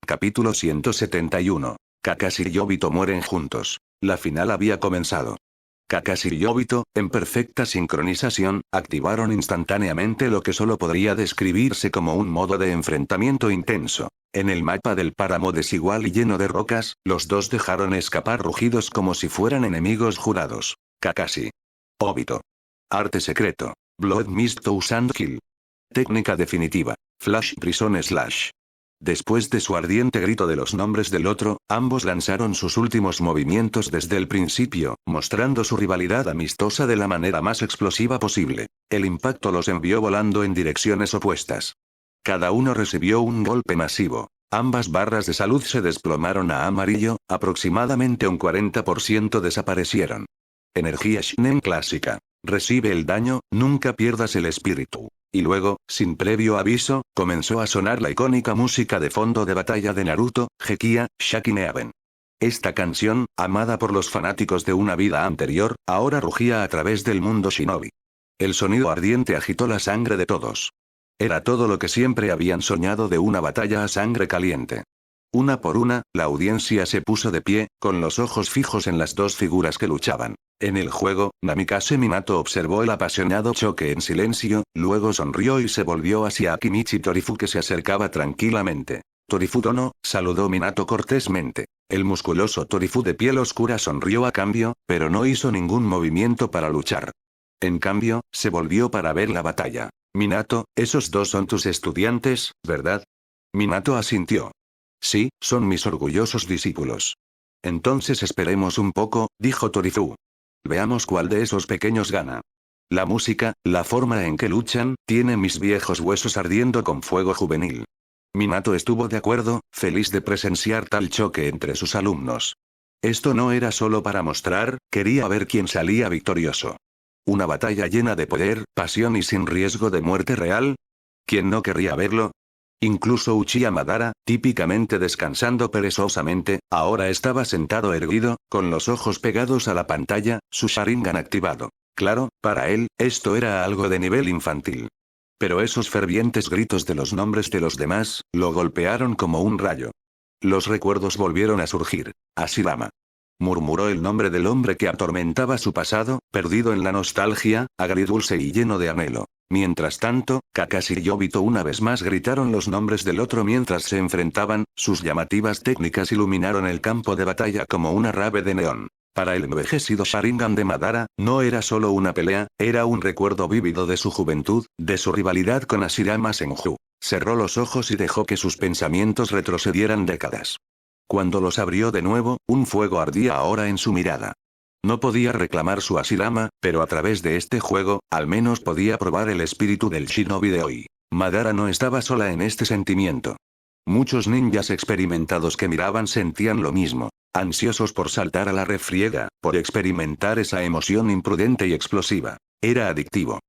Capítulo 171. Kakashi y Obito mueren juntos. La final había comenzado. Kakashi y Obito, en perfecta sincronización, activaron instantáneamente lo que solo podría describirse como un modo de enfrentamiento intenso. En el mapa del páramo desigual y lleno de rocas, los dos dejaron escapar rugidos como si fueran enemigos jurados. Kakashi. Obito. Arte secreto. Blood Mist Thousand Kill. Técnica definitiva. Flash Prison Slash. Después de su ardiente grito de los nombres del otro, ambos lanzaron sus últimos movimientos desde el principio, mostrando su rivalidad amistosa de la manera más explosiva posible. El impacto los envió volando en direcciones opuestas. Cada uno recibió un golpe masivo. Ambas barras de salud se desplomaron a amarillo, aproximadamente un 40% desaparecieron. Energía Shinen clásica. Recibe el daño, nunca pierdas el espíritu. Y luego, sin previo aviso, comenzó a sonar la icónica música de fondo de batalla de Naruto, Gekiya, Shakineaben. Esta canción, amada por los fanáticos de una vida anterior, ahora rugía a través del mundo shinobi. El sonido ardiente agitó la sangre de todos. Era todo lo que siempre habían soñado de una batalla a sangre caliente. Una por una, la audiencia se puso de pie, con los ojos fijos en las dos figuras que luchaban. En el juego, Namikaze Minato observó el apasionado choque en silencio, luego sonrió y se volvió hacia Akimichi Torifu que se acercaba tranquilamente. Torifu Tono, saludó Minato cortésmente. El musculoso Torifu de piel oscura sonrió a cambio, pero no hizo ningún movimiento para luchar. En cambio, se volvió para ver la batalla. Minato, esos dos son tus estudiantes, ¿verdad? Minato asintió. Sí, son mis orgullosos discípulos. Entonces esperemos un poco, dijo Torifu. Veamos cuál de esos pequeños gana. La música, la forma en que luchan, tiene mis viejos huesos ardiendo con fuego juvenil. Minato estuvo de acuerdo, feliz de presenciar tal choque entre sus alumnos. Esto no era solo para mostrar, quería ver quién salía victorioso. Una batalla llena de poder, pasión y sin riesgo de muerte real. ¿Quién no querría verlo? Incluso Uchiha Madara, típicamente descansando perezosamente, ahora estaba sentado erguido, con los ojos pegados a la pantalla, su Sharingan activado. Claro, para él, esto era algo de nivel infantil. Pero esos fervientes gritos de los nombres de los demás, lo golpearon como un rayo. Los recuerdos volvieron a surgir. Hashirama. Murmuró el nombre del hombre que atormentaba su pasado, perdido en la nostalgia, agridulce y lleno de anhelo. Mientras tanto, Kakashi y Obito una vez más gritaron los nombres del otro mientras se enfrentaban, sus llamativas técnicas iluminaron el campo de batalla como una rave de neón. Para el envejecido Sharingan de Madara, no era solo una pelea, era un recuerdo vívido de su juventud, de su rivalidad con Hashirama Senju. Cerró los ojos y dejó que sus pensamientos retrocedieran décadas. Cuando los abrió de nuevo, un fuego ardía ahora en su mirada. No podía reclamar su Hashirama, pero a través de este juego, al menos podía probar el espíritu del shinobi de hoy. Madara no estaba sola en este sentimiento. Muchos ninjas experimentados que miraban sentían lo mismo, ansiosos por saltar a la refriega, por experimentar esa emoción imprudente y explosiva. Era adictivo.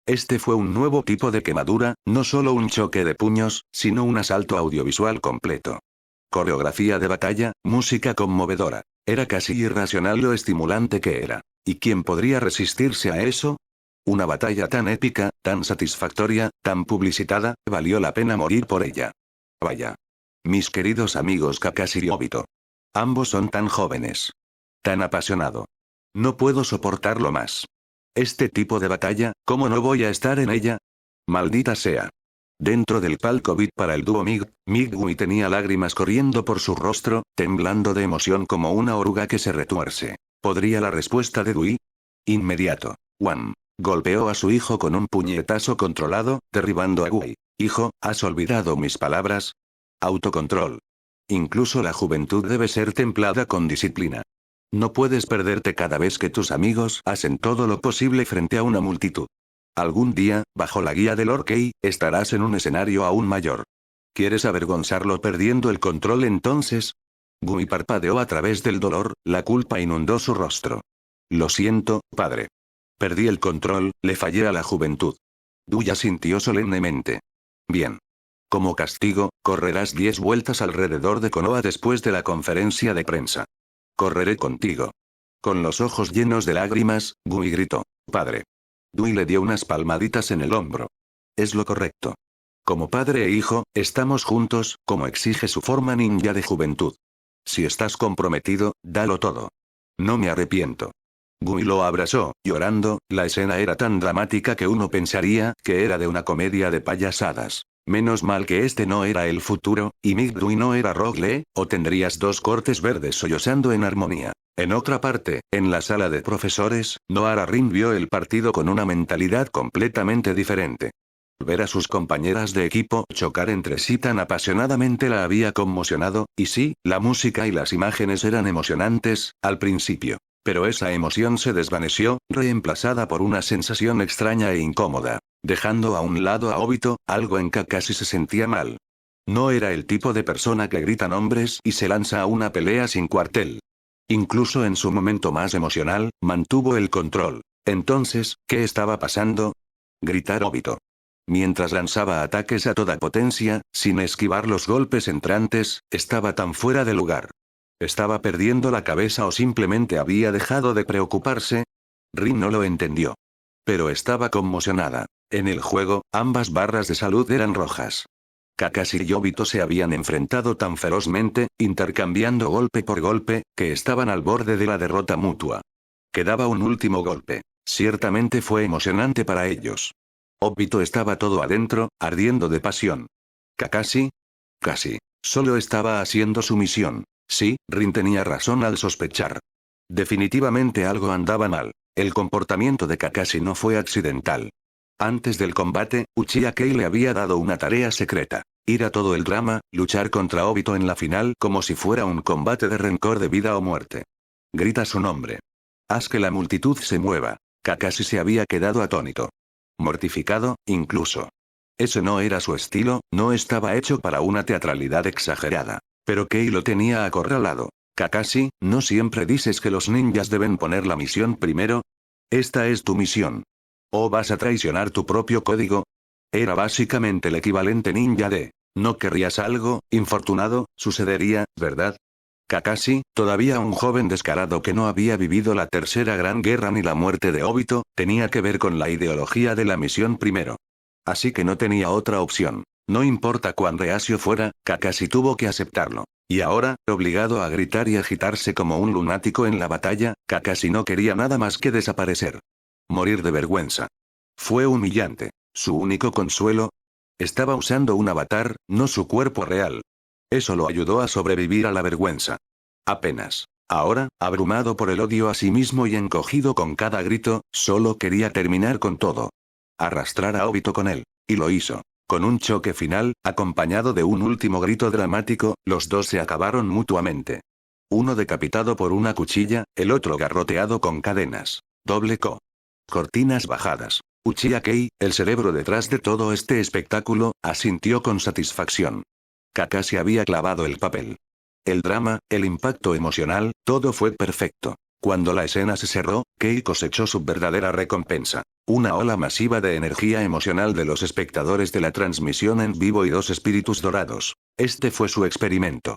Este fue un nuevo tipo de quemadura, no solo un choque de puños, sino un asalto audiovisual completo. Coreografía de batalla, música conmovedora. Era casi irracional lo estimulante que era. ¿Y quién podría resistirse a eso? Una batalla tan épica, tan satisfactoria, tan publicitada, valió la pena morir por ella. Vaya. Mis queridos amigos Kakashi y Obito. Ambos son tan jóvenes. Tan apasionado. No puedo soportarlo más. Este tipo de batalla, ¿cómo no voy a estar en ella? Maldita sea. Dentro del palco VIP para el dúo Migui tenía lágrimas corriendo por su rostro, temblando de emoción como una oruga que se retuerce. ¿Podría la respuesta de Dui? Inmediato. Wan. Golpeó a su hijo con un puñetazo controlado, derribando a Gui. Hijo, ¿has olvidado mis palabras? Autocontrol. Incluso la juventud debe ser templada con disciplina. No puedes perderte cada vez que tus amigos hacen todo lo posible frente a una multitud. Algún día, bajo la guía del Lord Kei, estarás en un escenario aún mayor. ¿Quieres avergonzarlo perdiendo el control entonces? Gui parpadeó a través del dolor, la culpa inundó su rostro. Lo siento, padre. Perdí el control, le fallé a la juventud. Dui asintió solemnemente. Bien. Como castigo, correrás 10 vueltas alrededor de Konoha después de la conferencia de prensa. Correré contigo. Con los ojos llenos de lágrimas, Gui gritó. Padre. Dui le dio unas palmaditas en el hombro. Es lo correcto. Como padre e hijo, estamos juntos, como exige su forma ninja de juventud. Si estás comprometido, dalo todo. No me arrepiento. Gui lo abrazó, llorando. La escena era tan dramática que uno pensaría que era de una comedia de payasadas. Menos mal que este no era el futuro, y Midway no era Rogue Lee, o tendrías dos cortes verdes sollozando en armonía. En otra parte, en la sala de profesores, Noara Rin vio el partido con una mentalidad completamente diferente. Ver a sus compañeras de equipo chocar entre sí tan apasionadamente la había conmocionado, y sí, la música y las imágenes eran emocionantes, al principio. Pero esa emoción se desvaneció, reemplazada por una sensación extraña e incómoda. Dejando a un lado a Obito, algo en Kakashi se sentía mal. No era el tipo de persona que grita nombres y se lanza a una pelea sin cuartel. Incluso en su momento más emocional, mantuvo el control. Entonces, ¿qué estaba pasando? Gritar Obito. Mientras lanzaba ataques a toda potencia, sin esquivar los golpes entrantes, estaba tan fuera de lugar. ¿Estaba perdiendo la cabeza o simplemente había dejado de preocuparse? Rin no lo entendió. Pero estaba conmocionada. En el juego, ambas barras de salud eran rojas. Kakashi y Obito se habían enfrentado tan ferozmente, intercambiando golpe por golpe, que estaban al borde de la derrota mutua. Quedaba un último golpe. Ciertamente fue emocionante para ellos. Obito estaba todo adentro, ardiendo de pasión. ¿Kakashi? Casi. Solo estaba haciendo su misión. Sí, Rin tenía razón al sospechar. Definitivamente algo andaba mal. El comportamiento de Kakashi no fue accidental. Antes del combate, Uchiha Kei le había dado una tarea secreta. Ir a todo el drama, luchar contra Obito en la final como si fuera un combate de rencor de vida o muerte. Grita su nombre. Haz que la multitud se mueva. Kakashi se había quedado atónito. Mortificado, incluso. Ese no era su estilo, no estaba hecho para una teatralidad exagerada. Pero Kei lo tenía acorralado. Kakashi, ¿no siempre dices que los ninjas deben poner la misión primero? Esta es tu misión. ¿O vas a traicionar tu propio código? Era básicamente el equivalente ninja de, ¿no querrías algo, infortunado, sucedería, verdad? Kakashi, todavía un joven descarado que no había vivido la tercera gran guerra ni la muerte de Obito, tenía que ver con la ideología de la misión primero. Así que no tenía otra opción. No importa cuán reacio fuera, Kakashi tuvo que aceptarlo. Y ahora, obligado a gritar y agitarse como un lunático en la batalla, Kakashi no quería nada más que desaparecer. Morir de vergüenza. Fue humillante. Su único consuelo. Estaba usando un avatar, no su cuerpo real. Eso lo ayudó a sobrevivir a la vergüenza. Apenas. Ahora, abrumado por el odio a sí mismo y encogido con cada grito, solo quería terminar con todo. Arrastrar a Obito con él. Y lo hizo. Con un choque final, acompañado de un último grito dramático, los dos se acabaron mutuamente. Uno decapitado por una cuchilla, el otro garroteado con cadenas. Doble co. Cortinas bajadas. Uchiha Kei, el cerebro detrás de todo este espectáculo, asintió con satisfacción. Kakashi había clavado el papel. El drama, el impacto emocional, todo fue perfecto. Cuando la escena se cerró, Kei cosechó su verdadera recompensa. Una ola masiva de energía emocional de los espectadores de la transmisión en vivo y dos espíritus dorados. Este fue su experimento.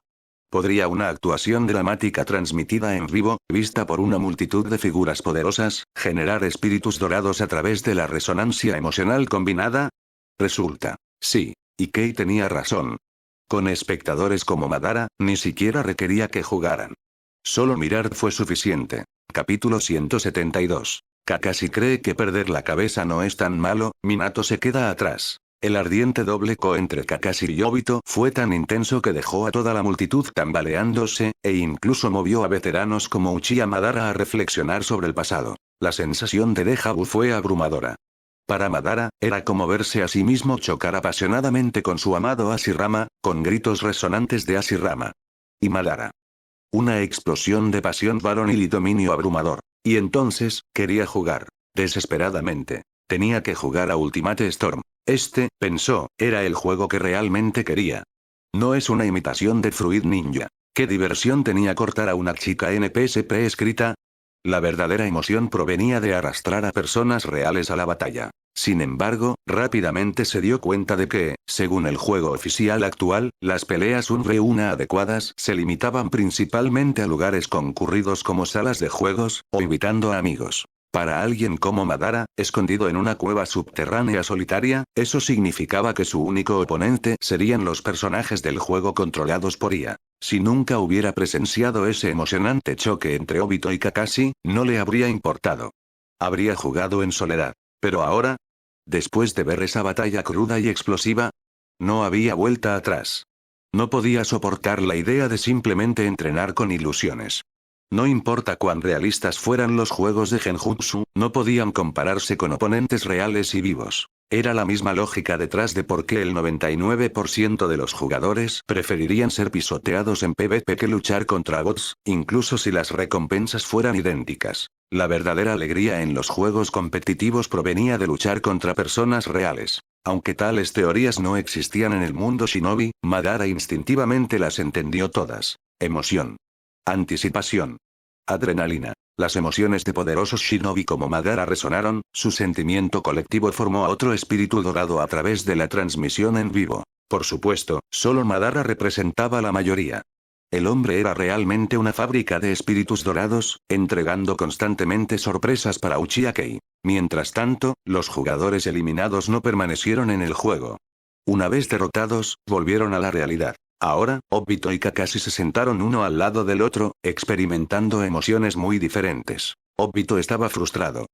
¿Podría una actuación dramática transmitida en vivo, vista por una multitud de figuras poderosas, generar espíritus dorados a través de la resonancia emocional combinada? Resulta. Sí. Y Kei tenía razón. Con espectadores como Madara, ni siquiera requería que jugaran. Solo mirar fue suficiente. Capítulo 172. Kakashi cree que perder la cabeza no es tan malo, Minato se queda atrás. El ardiente doble co entre Kakashi y Obito fue tan intenso que dejó a toda la multitud tambaleándose, e incluso movió a veteranos como Uchiha Madara a reflexionar sobre el pasado. La sensación de déjà vu fue abrumadora. Para Madara, era como verse a sí mismo chocar apasionadamente con su amado Hashirama, con gritos resonantes de Hashirama. Y Madara. Una explosión de pasión varonil y dominio abrumador. Y entonces, quería jugar. Desesperadamente. Tenía que jugar a Ultimate Storm. Pensó, era el juego que realmente quería. No es una imitación de Fruit Ninja. ¿Qué diversión tenía cortar a una chica NPS preescrita? La verdadera emoción provenía de arrastrar a personas reales a la batalla. Sin embargo, rápidamente se dio cuenta de que, según el juego oficial actual, las peleas 1v1 adecuadas se limitaban principalmente a lugares concurridos como salas de juegos, o invitando a amigos. Para alguien como Madara, escondido en una cueva subterránea solitaria, eso significaba que su único oponente serían los personajes del juego controlados por IA. Si nunca hubiera presenciado ese emocionante choque entre Obito y Kakashi, no le habría importado. Habría jugado en soledad. Pero ahora, después de ver esa batalla cruda y explosiva, no había vuelta atrás. No podía soportar la idea de simplemente entrenar con ilusiones. No importa cuán realistas fueran los juegos de Genjutsu, no podían compararse con oponentes reales y vivos. Era la misma lógica detrás de por qué el 99% de los jugadores preferirían ser pisoteados en PvP que luchar contra bots, incluso si las recompensas fueran idénticas. La verdadera alegría en los juegos competitivos provenía de luchar contra personas reales. Aunque tales teorías no existían en el mundo shinobi, Madara instintivamente las entendió todas. Emoción. Anticipación. Adrenalina. Las emociones de poderosos shinobi como Madara resonaron, su sentimiento colectivo formó a otro espíritu dorado a través de la transmisión en vivo. Por supuesto, solo Madara representaba la mayoría. El hombre era realmente una fábrica de espíritus dorados, entregando constantemente sorpresas para Uchiha Kei. Mientras tanto, los jugadores eliminados no permanecieron en el juego. Una vez derrotados, volvieron a la realidad. Ahora, Obito y Kakashi se sentaron uno al lado del otro, experimentando emociones muy diferentes. Obito estaba frustrado.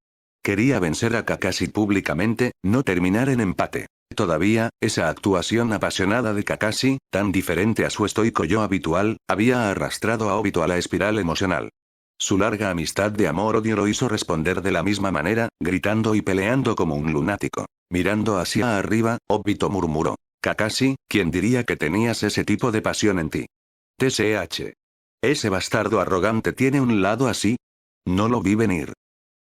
Quería vencer a Kakashi públicamente, no terminar en empate. Todavía, esa actuación apasionada de Kakashi, tan diferente a su estoico yo habitual, había arrastrado a Obito a la espiral emocional. Su larga amistad de amor-odio lo hizo responder de la misma manera, gritando y peleando como un lunático. Mirando hacia arriba, Obito murmuró. Kakashi, ¿quién diría que tenías ese tipo de pasión en ti? TSH. ¿Ese bastardo arrogante tiene un lado así? No lo vi venir.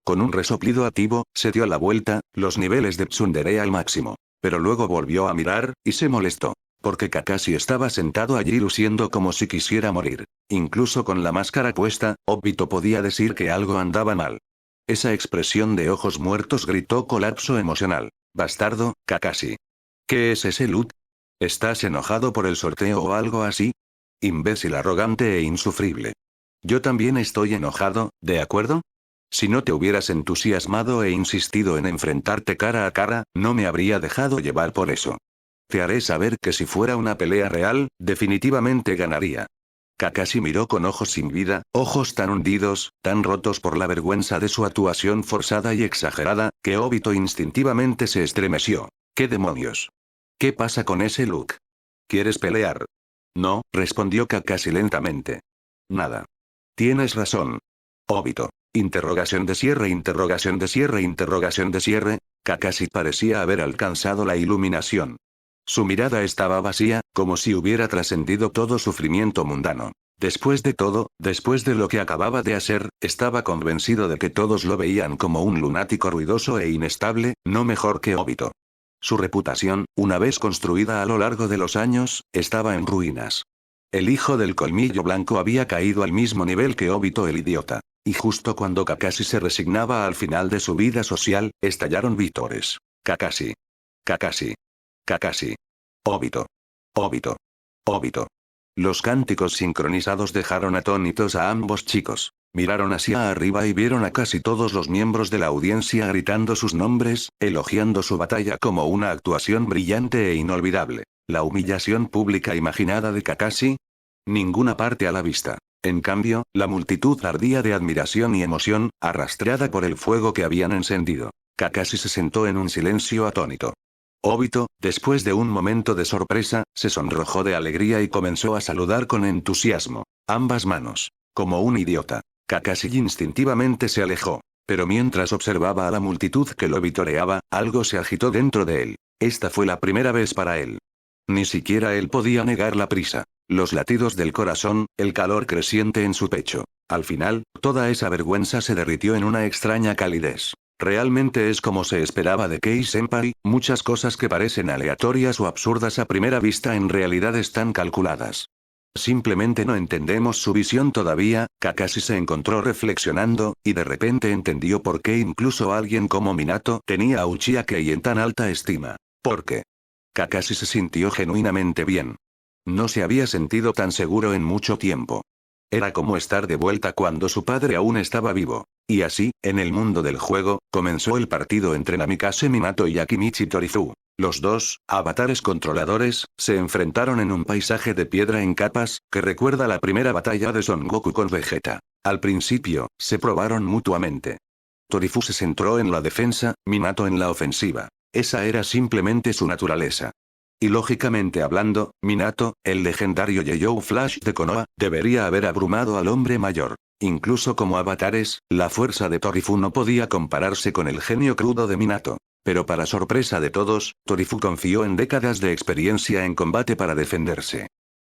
Con un resoplido ativo, se dio la vuelta, los niveles de tsundere al máximo. Pero luego volvió a mirar, y se molestó. Porque Kakashi estaba sentado allí luciendo como si quisiera morir. Incluso con la máscara puesta, Obito podía decir que algo andaba mal. Esa expresión de ojos muertos gritó colapso emocional. Bastardo, Kakashi. ¿Qué es ese look? ¿Estás enojado por el sorteo o algo así? Imbécil arrogante e insufrible. Yo también estoy enojado, ¿de acuerdo? Si no te hubieras entusiasmado e insistido en enfrentarte cara a cara, no me habría dejado llevar por eso. Te haré saber que si fuera una pelea real, definitivamente ganaría. Kakashi miró con ojos sin vida, ojos tan hundidos, tan rotos por la vergüenza de su actuación forzada y exagerada, que Obito instintivamente se estremeció. ¿Qué demonios? ¿Qué pasa con ese look? ¿Quieres pelear? No, respondió Kakashi lentamente. Nada. Tienes razón. Obito. Interrogación de cierre, interrogación de cierre, interrogación de cierre. Kakashi parecía haber alcanzado la iluminación. Su mirada estaba vacía, como si hubiera trascendido todo sufrimiento mundano. Después de todo, después de lo que acababa de hacer, estaba convencido de que todos lo veían como un lunático ruidoso e inestable, no mejor que Obito. Su reputación, una vez construida a lo largo de los años, estaba en ruinas. El hijo del colmillo blanco había caído al mismo nivel que Obito el idiota. Y justo cuando Kakashi se resignaba al final de su vida social, estallaron vítores. Kakashi. Kakashi. Kakashi. Obito. Obito. Obito. Los cánticos sincronizados dejaron atónitos a ambos chicos. Miraron hacia arriba y vieron a casi todos los miembros de la audiencia gritando sus nombres, elogiando su batalla como una actuación brillante e inolvidable. La humillación pública imaginada de Kakashi. Ninguna parte a la vista. En cambio, la multitud ardía de admiración y emoción, arrastrada por el fuego que habían encendido. Kakashi se sentó en un silencio atónito. Obito, después de un momento de sorpresa, se sonrojó de alegría y comenzó a saludar con entusiasmo. Ambas manos. Como un idiota. Kakashi instintivamente se alejó. Pero mientras observaba a la multitud que lo vitoreaba, algo se agitó dentro de él. Esta fue la primera vez para él. Ni siquiera él podía negar la prisa. Los latidos del corazón, el calor creciente en su pecho. Al final, toda esa vergüenza se derritió en una extraña calidez. Realmente es como se esperaba de Kei-senpai, muchas cosas que parecen aleatorias o absurdas a primera vista en realidad están calculadas. Simplemente no entendemos su visión todavía. Kakashi se encontró reflexionando, y de repente entendió por qué incluso alguien como Minato tenía a Uchiha Kei en tan alta estima. ¿Por qué? Kakashi se sintió genuinamente bien. No se había sentido tan seguro en mucho tiempo. Era como estar de vuelta cuando su padre aún estaba vivo. Y así, en el mundo del juego, comenzó el partido entre Namikaze Minato y Akimichi Torizu. Los dos, avatares controladores, se enfrentaron en un paisaje de piedra en capas, que recuerda la primera batalla de Son Goku con Vegeta. Al principio, se probaron mutuamente. Torizu se centró en la defensa, Minato en la ofensiva. Esa era simplemente su naturaleza. Y lógicamente hablando, Minato, el legendario Yeyou Flash de Konoha, debería haber abrumado al hombre mayor. Incluso como avatares, la fuerza de Torizu no podía compararse con el genio crudo de Minato. Pero para sorpresa de todos, Torizu confió en décadas de experiencia en combate para defenderse.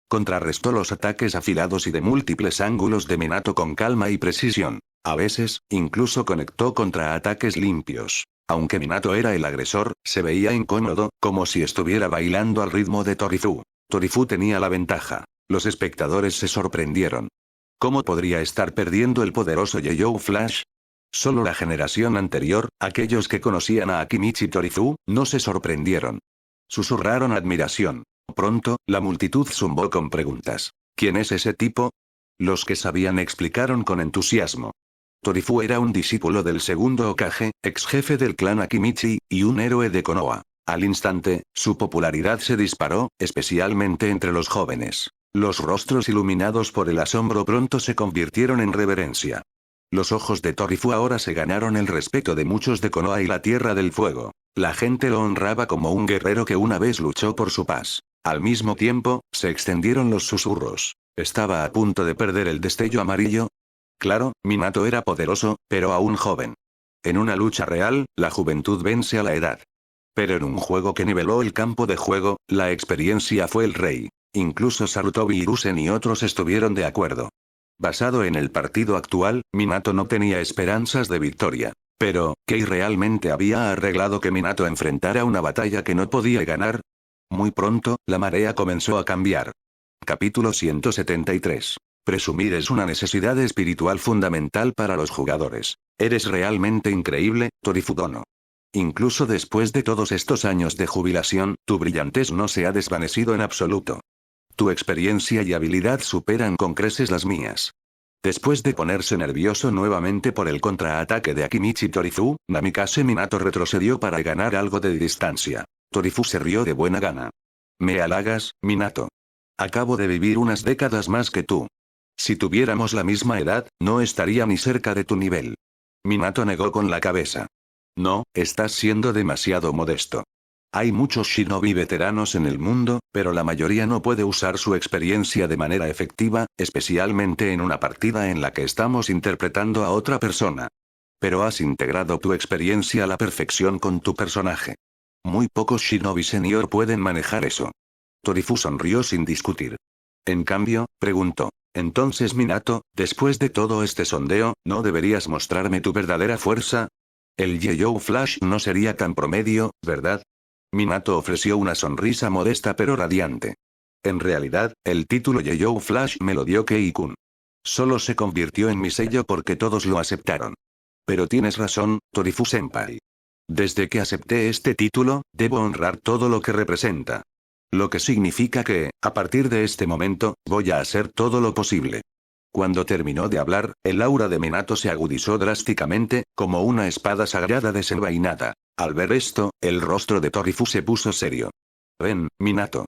Contrarrestó los ataques afilados y de múltiples ángulos de Minato con calma y precisión. A veces, incluso conectó contra ataques limpios. Aunque Minato era el agresor, se veía incómodo, como si estuviera bailando al ritmo de Torizu. Torizu tenía la ventaja. Los espectadores se sorprendieron. ¿Cómo podría estar perdiendo el poderoso Yeyou Flash? Solo la generación anterior, aquellos que conocían a Akimichi Torizu, no se sorprendieron. Susurraron admiración. Pronto, la multitud zumbó con preguntas. ¿Quién es ese tipo? Los que sabían explicaron con entusiasmo. Torizu era un discípulo del segundo Hokage, ex jefe del clan Akimichi, y un héroe de Konoha. Al instante, su popularidad se disparó, especialmente entre los jóvenes. Los rostros iluminados por el asombro pronto se convirtieron en reverencia. Los ojos de Torizu ahora se ganaron el respeto de muchos de Konoha y la Tierra del Fuego. La gente lo honraba como un guerrero que una vez luchó por su paz. Al mismo tiempo, se extendieron los susurros. ¿Estaba a punto de perder el destello amarillo? Claro, Minato era poderoso, pero aún joven. En una lucha real, la juventud vence a la edad. Pero en un juego que niveló el campo de juego, la experiencia fue el rey. Incluso Sarutobi Hiruzen y otros estuvieron de acuerdo. Basado en el partido actual, Minato no tenía esperanzas de victoria. Pero, ¿Kei realmente había arreglado que Minato enfrentara una batalla que no podía ganar? Muy pronto, la marea comenzó a cambiar. Capítulo 173. Presumir es una necesidad espiritual fundamental para los jugadores. Eres realmente increíble, Torizu Dono. Incluso después de todos estos años de jubilación, tu brillantez no se ha desvanecido en absoluto. Tu experiencia y habilidad superan con creces las mías. Después de ponerse nervioso nuevamente por el contraataque de Akimichi Torizu, Namikaze Minato retrocedió para ganar algo de distancia. Torizu se rió de buena gana. ¿Me halagas, Minato? Acabo de vivir unas décadas más que tú. Si tuviéramos la misma edad, no estaría ni cerca de tu nivel. Minato negó con la cabeza. No, estás siendo demasiado modesto. Hay muchos shinobi veteranos en el mundo, pero la mayoría no puede usar su experiencia de manera efectiva, especialmente en una partida en la que estamos interpretando a otra persona. Pero has integrado tu experiencia a la perfección con tu personaje. Muy pocos shinobi senior pueden manejar eso. Torizu sonrió sin discutir. En cambio, preguntó. Entonces Minato, después de todo este sondeo, ¿no deberías mostrarme tu verdadera fuerza? El Yeyou Flash no sería tan promedio, ¿verdad? Minato ofreció una sonrisa modesta pero radiante. En realidad, el título Yeyou Flash me lo dio Kei-kun. Solo se convirtió en mi sello porque todos lo aceptaron. Pero tienes razón, Torizu-senpai. Desde que acepté este título, debo honrar todo lo que representa. Lo que significa que, a partir de este momento, voy a hacer todo lo posible. Cuando terminó de hablar, el aura de Minato se agudizó drásticamente, como una espada sagrada desenvainada. Al ver esto, el rostro de Torizu se puso serio. Ven, Minato.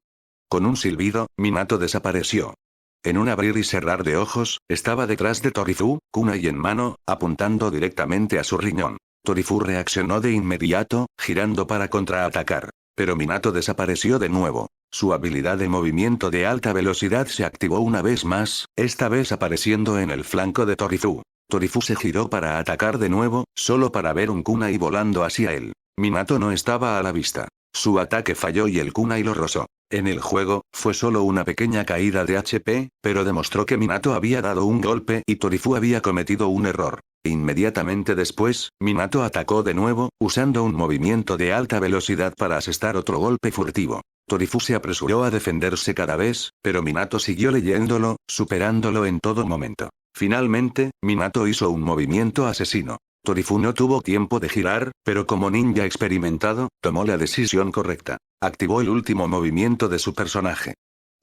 Con un silbido, Minato desapareció. En un abrir y cerrar de ojos, estaba detrás de Torizu, kunai en mano, apuntando directamente a su riñón. Torizu reaccionó de inmediato, girando para contraatacar. Pero Minato desapareció de nuevo. Su habilidad de movimiento de alta velocidad se activó una vez más, esta vez apareciendo en el flanco de Torizu. Torizu se giró para atacar de nuevo, solo para ver un kunai volando hacia él. Minato no estaba a la vista. Su ataque falló y el kunai lo rozó. En el juego, fue solo una pequeña caída de HP, pero demostró que Minato había dado un golpe y Torizu había cometido un error. Inmediatamente después, Minato atacó de nuevo, usando un movimiento de alta velocidad para asestar otro golpe furtivo. Torizu se apresuró a defenderse cada vez, pero Minato siguió leyéndolo, superándolo en todo momento. Finalmente, Minato hizo un movimiento asesino. Torizu no tuvo tiempo de girar, pero como ninja experimentado, tomó la decisión correcta. Activó el último movimiento de su personaje.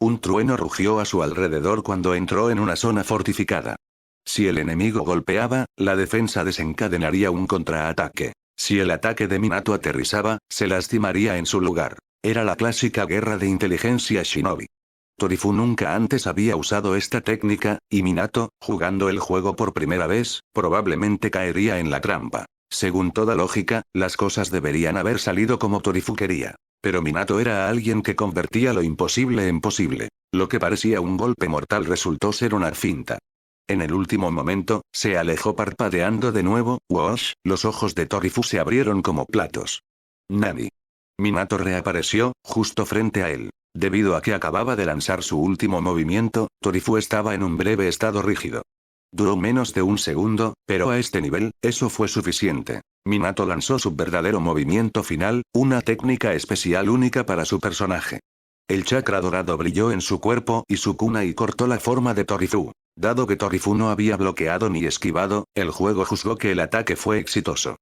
Un trueno rugió a su alrededor cuando entró en una zona fortificada. Si el enemigo golpeaba, la defensa desencadenaría un contraataque. Si el ataque de Minato aterrizaba, se lastimaría en su lugar. Era la clásica guerra de inteligencia shinobi. Torifu nunca antes había usado esta técnica, y Minato, jugando el juego por primera vez, probablemente caería en la trampa. Según toda lógica, las cosas deberían haber salido como Torifu quería. Pero Minato era alguien que convertía lo imposible en posible. Lo que parecía un golpe mortal resultó ser una finta. En el último momento, se alejó parpadeando de nuevo. Whoosh, los ojos de Torifu se abrieron como platos. Nani. Minato reapareció, justo frente a él. Debido a que acababa de lanzar su último movimiento, Torifu estaba en un breve estado rígido. Duró menos de un segundo, pero a este nivel, eso fue suficiente. Minato lanzó su verdadero movimiento final, una técnica especial única para su personaje. El chakra dorado brilló en su cuerpo y su kunai cortó la forma de Torifu. Dado que Torifu no había bloqueado ni esquivado, el juego juzgó que el ataque fue exitoso.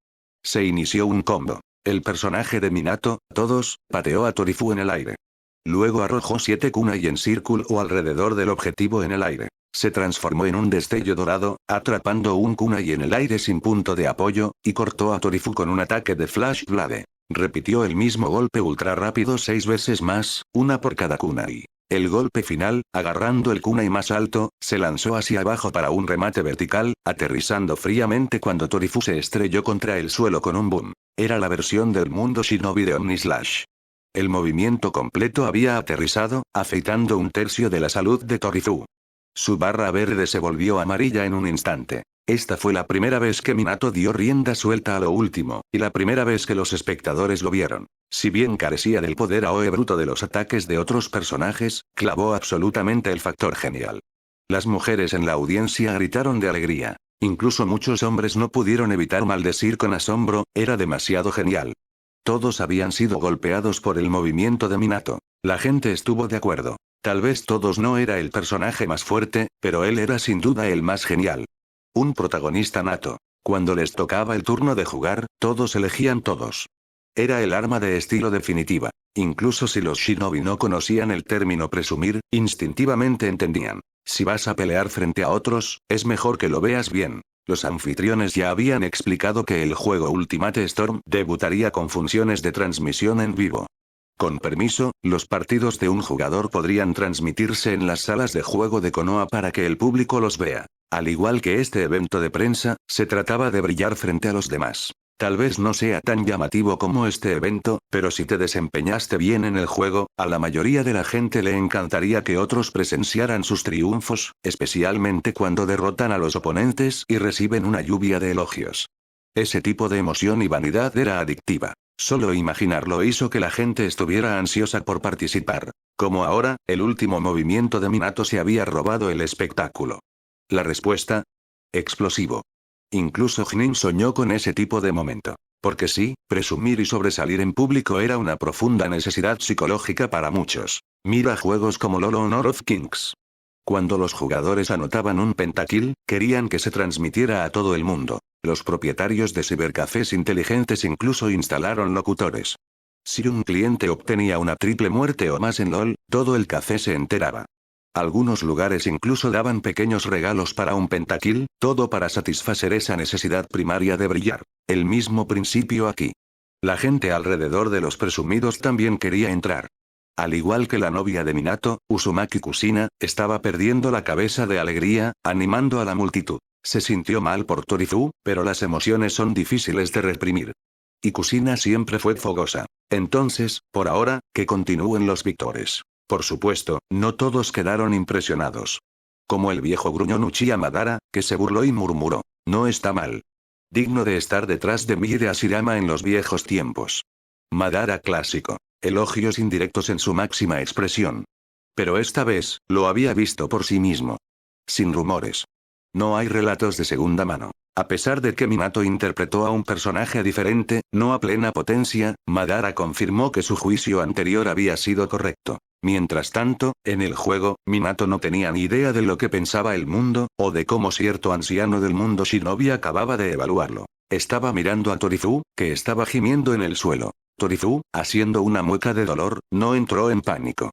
Se inició un combo. El personaje de Minato, todos, pateó a Torifu en el aire. Luego arrojó 7 kunai en círculo o alrededor del objetivo en el aire. Se transformó en un destello dorado, atrapando un kunai en el aire sin punto de apoyo, y cortó a Torifu con un ataque de Flash Blade. Repitió el mismo golpe ultra rápido 6 veces más, una por cada kunai. El golpe final, agarrando el kunai más alto, se lanzó hacia abajo para un remate vertical, aterrizando fríamente cuando Torifu se estrelló contra el suelo con un boom. Era la versión del mundo shinobi de Omnislash. El movimiento completo había aterrizado, afeitando un tercio de la salud de Torifu. Su barra verde se volvió amarilla en un instante. Esta fue la primera vez que Minato dio rienda suelta a lo último, y la primera vez que los espectadores lo vieron. Si bien carecía del poder AOE bruto de los ataques de otros personajes, clavó absolutamente el factor genial. Las mujeres en la audiencia gritaron de alegría. Incluso muchos hombres no pudieron evitar maldecir con asombro, era demasiado genial. Todos habían sido golpeados por el movimiento de Minato. La gente estuvo de acuerdo. Tal vez todos no era el personaje más fuerte, pero él era sin duda el más genial. Un protagonista nato. Cuando les tocaba el turno de jugar, todos elegían todos. Era el arma de estilo definitiva. Incluso si los shinobi no conocían el término presumir, instintivamente entendían. Si vas a pelear frente a otros, es mejor que lo veas bien. Los anfitriones ya habían explicado que el juego Ultimate Storm debutaría con funciones de transmisión en vivo. Con permiso, los partidos de un jugador podrían transmitirse en las salas de juego de Konoha para que el público los vea. Al igual que este evento de prensa, se trataba de brillar frente a los demás. Tal vez no sea tan llamativo como este evento, pero si te desempeñaste bien en el juego, a la mayoría de la gente le encantaría que otros presenciaran sus triunfos, especialmente cuando derrotan a los oponentes y reciben una lluvia de elogios. Ese tipo de emoción y vanidad era adictiva. Solo imaginarlo hizo que la gente estuviera ansiosa por participar. Como ahora, el último movimiento de Minato se había robado el espectáculo. La respuesta: explosivo. Incluso Jnin soñó con ese tipo de momento. Porque sí, presumir y sobresalir en público era una profunda necesidad psicológica para muchos. Mira juegos como LoL o Honor of Kings. Cuando los jugadores anotaban un pentakill, querían que se transmitiera a todo el mundo. Los propietarios de cibercafés inteligentes incluso instalaron locutores. Si un cliente obtenía una triple muerte o más en LoL, todo el café se enteraba. Algunos lugares incluso daban pequeños regalos para un pentakill, todo para satisfacer esa necesidad primaria de brillar. El mismo principio aquí. La gente alrededor de los presumidos también quería entrar. Al igual que la novia de Minato, Uzumaki Kusina, estaba perdiendo la cabeza de alegría, animando a la multitud. Se sintió mal por Torifu, pero las emociones son difíciles de reprimir. Y Kusina siempre fue fogosa. Entonces, por ahora, que continúen los victores. Por supuesto, no todos quedaron impresionados. Como el viejo gruñón Uchiha Madara, que se burló y murmuró: no está mal. Digno de estar detrás de mí y de Hashirama en los viejos tiempos. Madara clásico. Elogios indirectos en su máxima expresión. Pero esta vez, lo había visto por sí mismo. Sin rumores. No hay relatos de segunda mano. A pesar de que Minato interpretó a un personaje diferente, no a plena potencia, Madara confirmó que su juicio anterior había sido correcto. Mientras tanto, en el juego, Minato no tenía ni idea de lo que pensaba el mundo, o de cómo cierto anciano del mundo shinobi acababa de evaluarlo. Estaba mirando a Torifu, que estaba gimiendo en el suelo. Torifu, haciendo una mueca de dolor, no entró en pánico.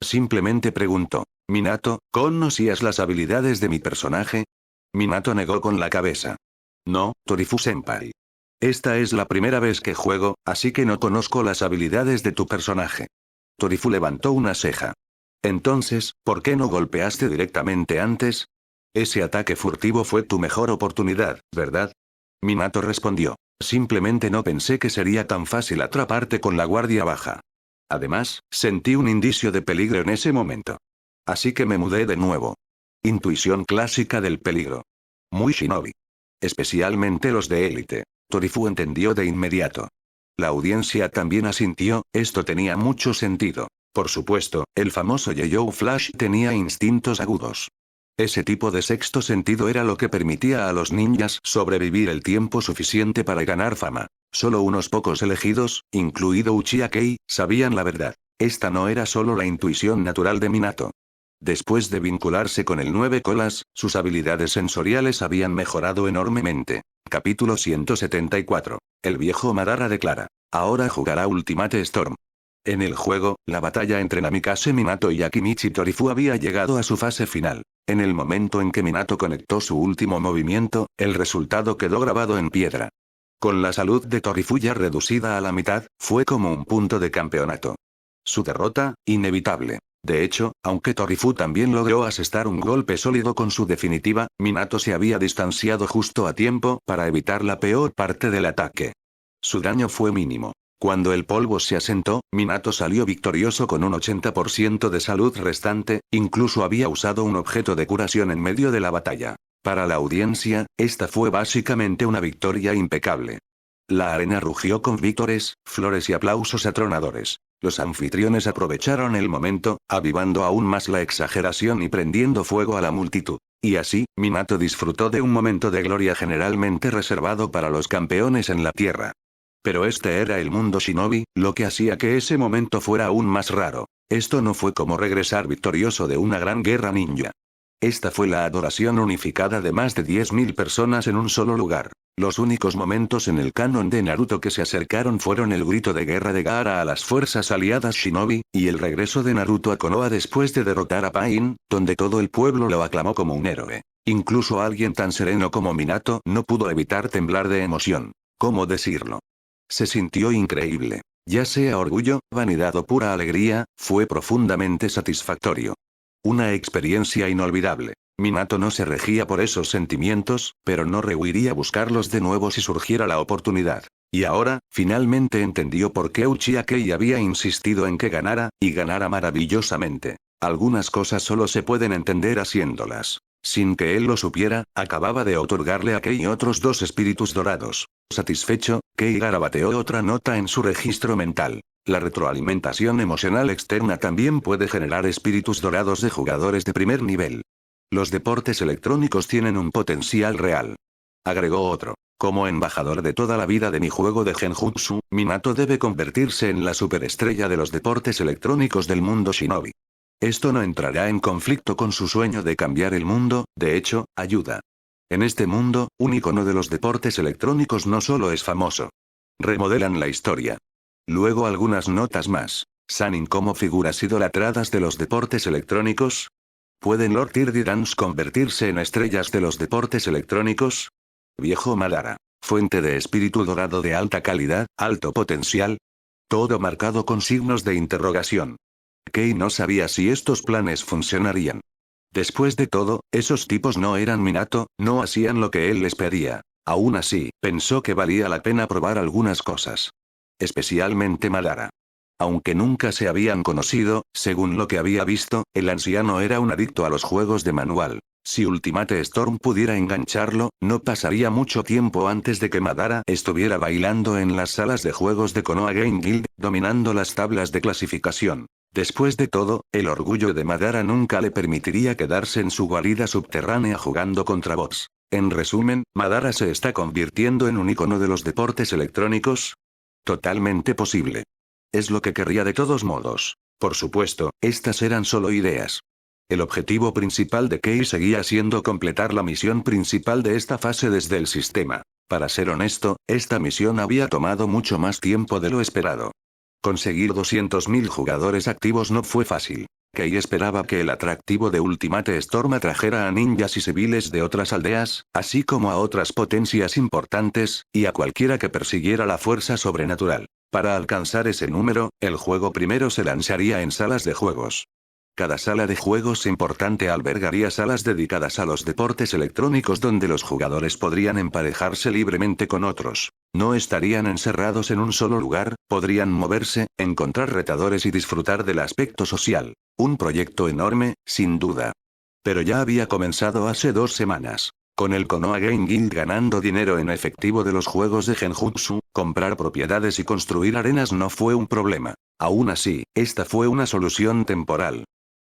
Simplemente preguntó. Minato, ¿conocías las habilidades de mi personaje? Minato negó con la cabeza. No, Torifu-senpai. Esta es la primera vez que juego, así que no conozco las habilidades de tu personaje. Torifu levantó una ceja. Entonces, ¿por qué no golpeaste directamente antes? Ese ataque furtivo fue tu mejor oportunidad, ¿verdad? Minato respondió. Simplemente no pensé que sería tan fácil atraparte con la guardia baja. Además, sentí un indicio de peligro en ese momento. Así que me mudé de nuevo. Intuición clásica del peligro. Muy shinobi. Especialmente los de élite. Torifu entendió de inmediato. La audiencia también asintió, esto tenía mucho sentido. Por supuesto, el famoso Yeyou Flash tenía instintos agudos. Ese tipo de sexto sentido era lo que permitía a los ninjas sobrevivir el tiempo suficiente para ganar fama. Solo unos pocos elegidos, incluido Uchiha Kei, sabían la verdad. Esta no era solo la intuición natural de Minato. Después de vincularse con el Nueve Colas, sus habilidades sensoriales habían mejorado enormemente. Capítulo 174. El viejo Madara declara. Ahora jugará Ultimate Storm. En el juego, la batalla entre Namikaze Minato y Akimichi Torifu había llegado a su fase final. En el momento en que Minato conectó su último movimiento, el resultado quedó grabado en piedra. Con la salud de Torifu ya reducida a la mitad, fue como un punto de campeonato. Su derrota, inevitable. De hecho, aunque Torifu también logró asestar un golpe sólido con su definitiva, Minato se había distanciado justo a tiempo para evitar la peor parte del ataque. Su daño fue mínimo. Cuando el polvo se asentó, Minato salió victorioso con un 80% de salud restante, incluso había usado un objeto de curación en medio de la batalla. Para la audiencia, esta fue básicamente una victoria impecable. La arena rugió con vítores, flores y aplausos atronadores. Los anfitriones aprovecharon el momento, avivando aún más la exageración y prendiendo fuego a la multitud. Y así, Minato disfrutó de un momento de gloria generalmente reservado para los campeones en la tierra. Pero este era el mundo shinobi, lo que hacía que ese momento fuera aún más raro. Esto no fue como regresar victorioso de una gran guerra ninja. Esta fue la adoración unificada de más de 10.000 personas en un solo lugar. Los únicos momentos en el canon de Naruto que se acercaron fueron el grito de guerra de Gaara a las fuerzas aliadas shinobi, y el regreso de Naruto a Konoha después de derrotar a Pain, donde todo el pueblo lo aclamó como un héroe. Incluso alguien tan sereno como Minato no pudo evitar temblar de emoción. ¿Cómo decirlo? Se sintió increíble. Ya sea orgullo, vanidad o pura alegría, fue profundamente satisfactorio. Una experiencia inolvidable. Minato no se regía por esos sentimientos, pero no rehuiría buscarlos de nuevo si surgiera la oportunidad. Y ahora, finalmente entendió por qué Uchiha Kei había insistido en que ganara, y ganara maravillosamente. Algunas cosas solo se pueden entender haciéndolas. Sin que él lo supiera, acababa de otorgarle a Kei otros 2 espíritus dorados. Satisfecho, Kei garabateó otra nota en su registro mental. La retroalimentación emocional externa también puede generar espíritus dorados de jugadores de primer nivel. Los deportes electrónicos tienen un potencial real. Agregó otro. Como embajador de toda la vida de mi juego de Genjutsu, Minato debe convertirse en la superestrella de los deportes electrónicos del mundo shinobi. Esto no entrará en conflicto con su sueño de cambiar el mundo, de hecho, ayuda. En este mundo, un icono de los deportes electrónicos no solo es famoso. Remodelan la historia. Luego algunas notas más. Sanin como figuras idolatradas de los deportes electrónicos. ¿Pueden Lord Dance convertirse en estrellas de los deportes electrónicos? Viejo Madara. Fuente de espíritu dorado de alta calidad, alto potencial. Todo marcado con signos de interrogación. Kei no sabía si estos planes funcionarían. Después de todo, esos tipos no eran Minato, no hacían lo que él les pedía. Aún así, pensó que valía la pena probar algunas cosas. Especialmente Madara. Aunque nunca se habían conocido, según lo que había visto, el anciano era un adicto a los juegos de manual. Si Ultimate Storm pudiera engancharlo, no pasaría mucho tiempo antes de que Madara estuviera bailando en las salas de juegos de Konoha Game Guild, dominando las tablas de clasificación. Después de todo, el orgullo de Madara nunca le permitiría quedarse en su guarida subterránea jugando contra bots. En resumen, Madara se está convirtiendo en un icono de los deportes electrónicos. Totalmente posible. Es lo que querría de todos modos. Por supuesto, estas eran solo ideas. El objetivo principal de Kei seguía siendo completar la misión principal de esta fase desde el sistema. Para ser honesto, esta misión había tomado mucho más tiempo de lo esperado. Conseguir 200.000 jugadores activos no fue fácil. Kei esperaba que el atractivo de Ultimate Storm atrajera a ninjas y civiles de otras aldeas, así como a otras potencias importantes, y a cualquiera que persiguiera la fuerza sobrenatural. Para alcanzar ese número, el juego primero se lanzaría en salas de juegos. Cada sala de juegos importante albergaría salas dedicadas a los deportes electrónicos donde los jugadores podrían emparejarse libremente con otros. No estarían encerrados en un solo lugar, podrían moverse, encontrar retadores y disfrutar del aspecto social. Un proyecto enorme, sin duda. Pero ya había comenzado hace 2 semanas. Con el Konoha Game Guild ganando dinero en efectivo de los juegos de Genjutsu, comprar propiedades y construir arenas no fue un problema. Aún así, esta fue una solución temporal.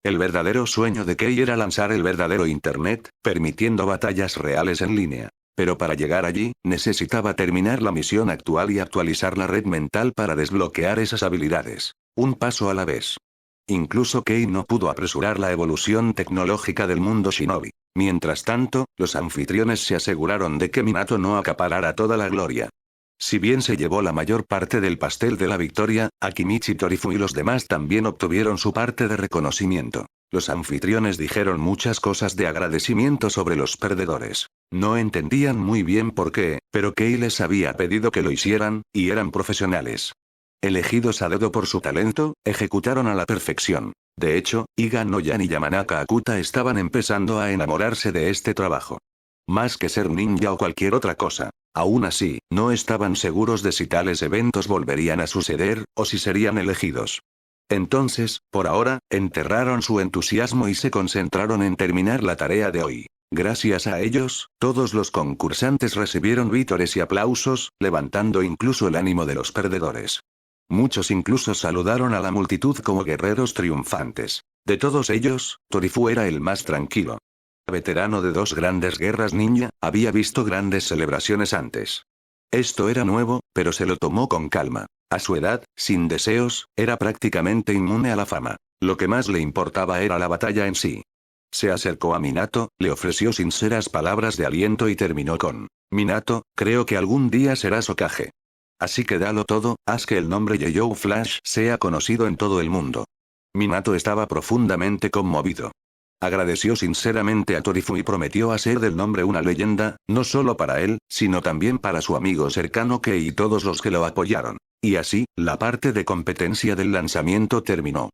El verdadero sueño de Kei era lanzar el verdadero Internet, permitiendo batallas reales en línea. Pero para llegar allí, necesitaba terminar la misión actual y actualizar la red mental para desbloquear esas habilidades. Un paso a la vez. Incluso Kei no pudo apresurar la evolución tecnológica del mundo shinobi. Mientras tanto, los anfitriones se aseguraron de que Minato no acaparara toda la gloria. Si bien se llevó la mayor parte del pastel de la victoria, Akimichi Torifu y los demás también obtuvieron su parte de reconocimiento. Los anfitriones dijeron muchas cosas de agradecimiento sobre los perdedores. No entendían muy bien por qué, pero Kei les había pedido que lo hicieran, y eran profesionales. Elegidos a dedo por su talento, ejecutaron a la perfección. De hecho, Iga Noyan y Yamanaka Akuta estaban empezando a enamorarse de este trabajo. Más que ser ninja o cualquier otra cosa. Aún así, no estaban seguros de si tales eventos volverían a suceder, o si serían elegidos. Entonces, por ahora, enterraron su entusiasmo y se concentraron en terminar la tarea de hoy. Gracias a ellos, todos los concursantes recibieron vítores y aplausos, levantando incluso el ánimo de los perdedores. Muchos incluso saludaron a la multitud como guerreros triunfantes. De todos ellos, Torifu era el más tranquilo. Veterano de 2 grandes guerras ninja, había visto grandes celebraciones antes. Esto era nuevo, pero se lo tomó con calma. A su edad, sin deseos, era prácticamente inmune a la fama. Lo que más le importaba era la batalla en sí. Se acercó a Minato, le ofreció sinceras palabras de aliento y terminó con: Minato, creo que algún día serás Hokage. Así que dalo todo, haz que el nombre Yeyou Flash sea conocido en todo el mundo. Minato estaba profundamente conmovido. Agradeció sinceramente a Torifu y prometió hacer del nombre una leyenda, no solo para él, sino también para su amigo cercano Kei y todos los que lo apoyaron. Y así, la parte de competencia del lanzamiento terminó.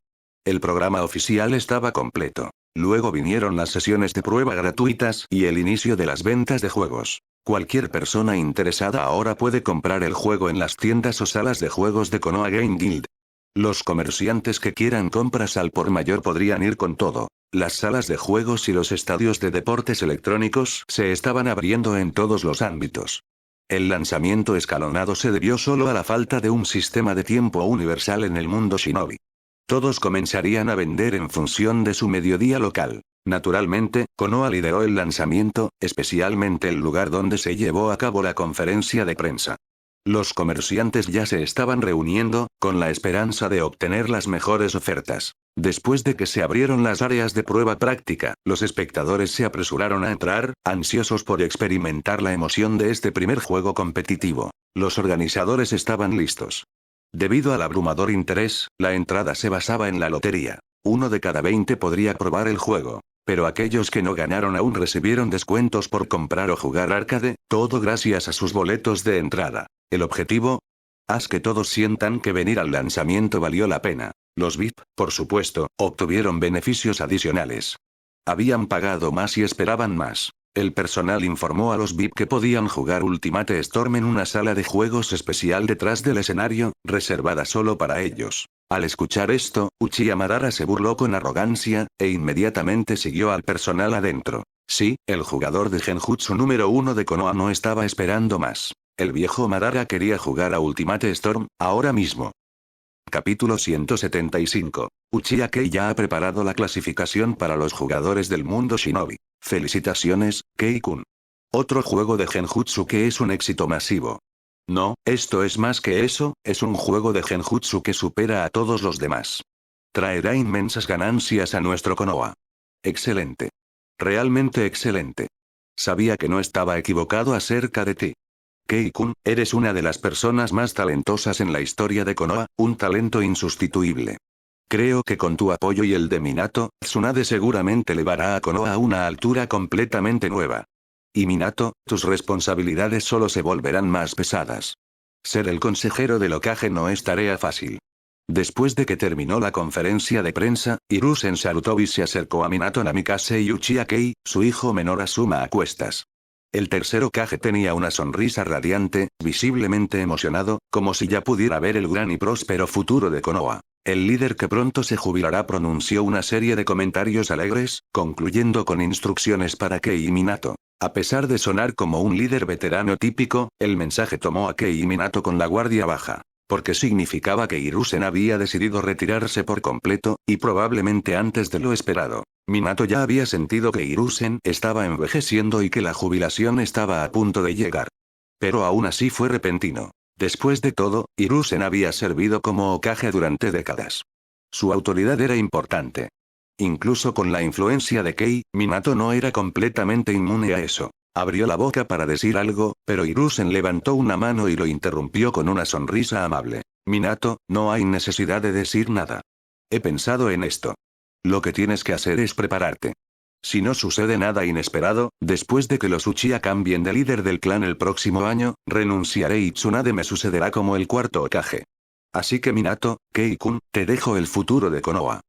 El programa oficial estaba completo. Luego vinieron las sesiones de prueba gratuitas y el inicio de las ventas de juegos. Cualquier persona interesada ahora puede comprar el juego en las tiendas o salas de juegos de Konoha Game Guild. Los comerciantes que quieran compras al por mayor podrían ir con todo. Las salas de juegos y los estadios de deportes electrónicos se estaban abriendo en todos los ámbitos. El lanzamiento escalonado se debió solo a la falta de un sistema de tiempo universal en el mundo shinobi. Todos comenzarían a vender en función de su mediodía local. Naturalmente, Konoha lideró el lanzamiento, especialmente el lugar donde se llevó a cabo la conferencia de prensa. Los comerciantes ya se estaban reuniendo, con la esperanza de obtener las mejores ofertas. Después de que se abrieron las áreas de prueba práctica, los espectadores se apresuraron a entrar, ansiosos por experimentar la emoción de este primer juego competitivo. Los organizadores estaban listos. Debido al abrumador interés, la entrada se basaba en la lotería. 1 de cada 20 podría probar el juego. Pero aquellos que no ganaron aún recibieron descuentos por comprar o jugar arcade, todo gracias a sus boletos de entrada. ¿El objetivo? Haz que todos sientan que venir al lanzamiento valió la pena. Los VIP, por supuesto, obtuvieron beneficios adicionales. Habían pagado más y esperaban más. El personal informó a los VIP que podían jugar Ultimate Storm en una sala de juegos especial detrás del escenario, reservada solo para ellos. Al escuchar esto, Uchiha Madara se burló con arrogancia, e inmediatamente siguió al personal adentro. Sí, el jugador de Genjutsu número 1 de Konoha no estaba esperando más. El viejo Madara quería jugar a Ultimate Storm, ahora mismo. Capítulo 175. Uchiha Kei ya ha preparado la clasificación para los jugadores del mundo shinobi. Felicitaciones, Kei-kun. Otro juego de Genjutsu que es un éxito masivo. No, esto es más que eso, es un juego de Genjutsu que supera a todos los demás. Traerá inmensas ganancias a nuestro Konoha. Excelente. Realmente excelente. Sabía que no estaba equivocado acerca de ti. Kei-kun, eres una de las personas más talentosas en la historia de Konoha, un talento insustituible. Creo que con tu apoyo y el de Minato, Tsunade seguramente elevará a Konoha a una altura completamente nueva. Y Minato, tus responsabilidades solo se volverán más pesadas. Ser el consejero del Hokage no es tarea fácil. Después de que terminó la conferencia de prensa, Hiruzen Sarutobi se acercó a Minato Namikaze y Uchiha Kei, su hijo menor Asuma a cuestas. El tercer Hokage tenía una sonrisa radiante, visiblemente emocionado, como si ya pudiera ver el gran y próspero futuro de Konoha. El líder que pronto se jubilará pronunció una serie de comentarios alegres, concluyendo con instrucciones para Kei y Minato. A pesar de sonar como un líder veterano típico, el mensaje tomó a Kei y Minato con la guardia baja. Porque significaba que Hiruzen había decidido retirarse por completo, y probablemente antes de lo esperado. Minato ya había sentido que Hiruzen estaba envejeciendo y que la jubilación estaba a punto de llegar. Pero aún así fue repentino. Después de todo, Hiruzen había servido como Hokage durante décadas. Su autoridad era importante. Incluso con la influencia de Kei, Minato no era completamente inmune a eso. Abrió la boca para decir algo, pero Hiruzen levantó una mano y lo interrumpió con una sonrisa amable. Minato, no hay necesidad de decir nada. He pensado en esto. Lo que tienes que hacer es prepararte. Si no sucede nada inesperado, después de que los Uchiha cambien de líder del clan el próximo año, renunciaré y Tsunade me sucederá como el cuarto Hokage. Así que Minato, Kei-kun, te dejo el futuro de Konoha.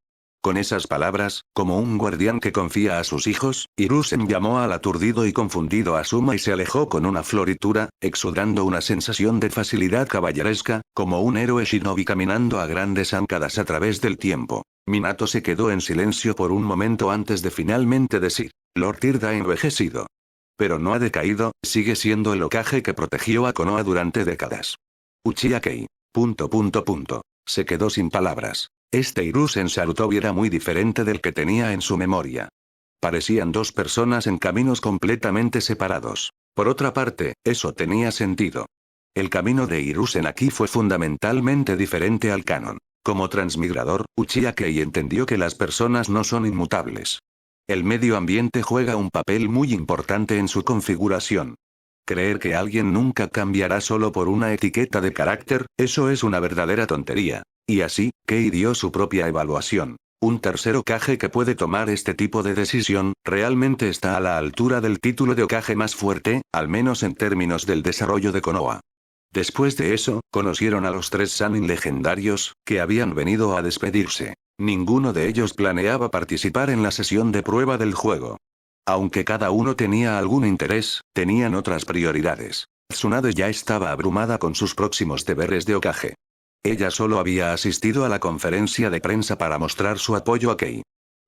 Con esas palabras, como un guardián que confía a sus hijos, Hiruzen llamó al aturdido y confundido Asuma y se alejó con una floritura, exudando una sensación de facilidad caballeresca, como un héroe shinobi caminando a grandes zancadas a través del tiempo. Minato se quedó en silencio por un momento antes de finalmente decir, Lord Third ha envejecido. Pero no ha decaído, sigue siendo el Hokage que protegió a Konoha durante décadas. Uchiha Kei. Se quedó sin palabras. Este Hiruzen Sarutobi era muy diferente del que tenía en su memoria. Parecían dos personas en caminos completamente separados. Por otra parte, eso tenía sentido. El camino de Hiruzen aquí fue fundamentalmente diferente al canon. Como transmigrador, Uchiha Kei entendió que las personas no son inmutables. El medio ambiente juega un papel muy importante en su configuración. Creer que alguien nunca cambiará solo por una etiqueta de carácter, eso es una verdadera tontería. Y así, Kei dio su propia evaluación. Un tercer Hokage que puede tomar este tipo de decisión, realmente está a la altura del título de Hokage más fuerte, al menos en términos del desarrollo de Konoha. Después de eso, conocieron a los 3 Sannin legendarios, que habían venido a despedirse. Ninguno de ellos planeaba participar en la sesión de prueba del juego. Aunque cada uno tenía algún interés, tenían otras prioridades. Tsunade ya estaba abrumada con sus próximos deberes de Hokage. Ella solo había asistido a la conferencia de prensa para mostrar su apoyo a Kei.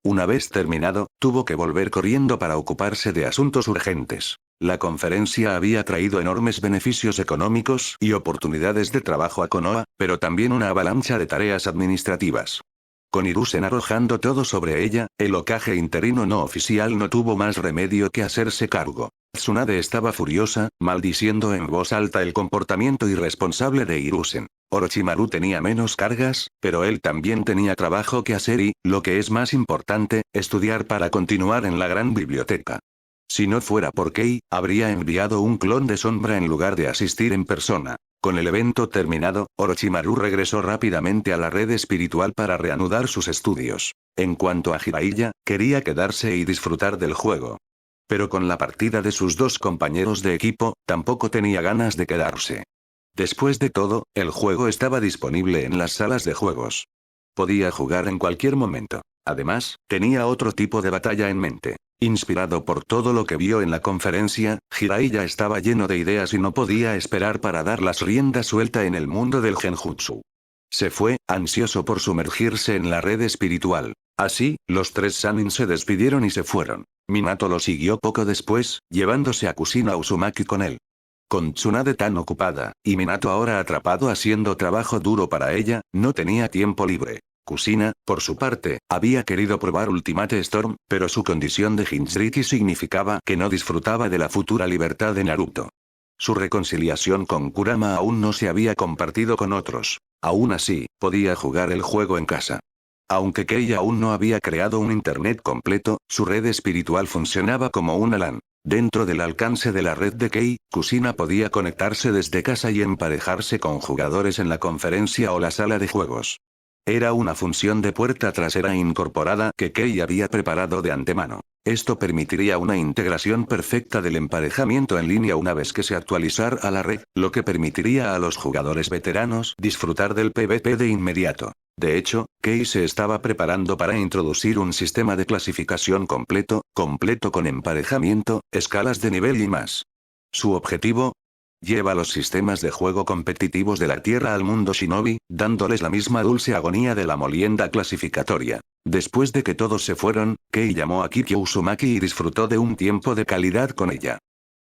Una vez terminado, tuvo que volver corriendo para ocuparse de asuntos urgentes. La conferencia había traído enormes beneficios económicos y oportunidades de trabajo a Konoha, pero también una avalancha de tareas administrativas. Con Hiruzen arrojando todo sobre ella, el Hokage interino no oficial no tuvo más remedio que hacerse cargo. Tsunade estaba furiosa, maldiciendo en voz alta el comportamiento irresponsable de Hiruzen. Orochimaru tenía menos cargas, pero él también tenía trabajo que hacer y, lo que es más importante, estudiar para continuar en la gran biblioteca. Si no fuera por Kei, habría enviado un clon de sombra en lugar de asistir en persona. Con el evento terminado, Orochimaru regresó rápidamente a la red espiritual para reanudar sus estudios. En cuanto a Jiraiya, quería quedarse y disfrutar del juego. Pero con la partida de sus 2 compañeros de equipo, tampoco tenía ganas de quedarse. Después de todo, el juego estaba disponible en las salas de juegos. Podía jugar en cualquier momento. Además, tenía otro tipo de batalla en mente. Inspirado por todo lo que vio en la conferencia, Jiraiya estaba lleno de ideas y no podía esperar para dar las riendas suelta en el mundo del genjutsu. Se fue, ansioso por sumergirse en la red espiritual. Así, los 3 Sannin se despidieron y se fueron. Minato lo siguió poco después, llevándose a Kushina Uzumaki con él. Con Tsunade tan ocupada, y Minato ahora atrapado haciendo trabajo duro para ella, no tenía tiempo libre. Kushina, por su parte, había querido probar Ultimate Storm, pero su condición de Jinchuriki significaba que no disfrutaba de la futura libertad de Naruto. Su reconciliación con Kurama aún no se había compartido con otros. Aún así, podía jugar el juego en casa. Aunque Kei aún no había creado un internet completo, su red espiritual funcionaba como una LAN. Dentro del alcance de la red de Kei, Kushina podía conectarse desde casa y emparejarse con jugadores en la conferencia o la sala de juegos. Era una función de puerta trasera incorporada que Kei había preparado de antemano. Esto permitiría una integración perfecta del emparejamiento en línea una vez que se actualizara la red, lo que permitiría a los jugadores veteranos disfrutar del PvP de inmediato. De hecho, Kei se estaba preparando para introducir un sistema de clasificación completo con emparejamiento, escalas de nivel y más. Su objetivo: lleva los sistemas de juego competitivos de la Tierra al mundo Shinobi, dándoles la misma dulce agonía de la molienda clasificatoria. Después de que todos se fueron, Kei llamó a Kikyo Uzumaki y disfrutó de un tiempo de calidad con ella.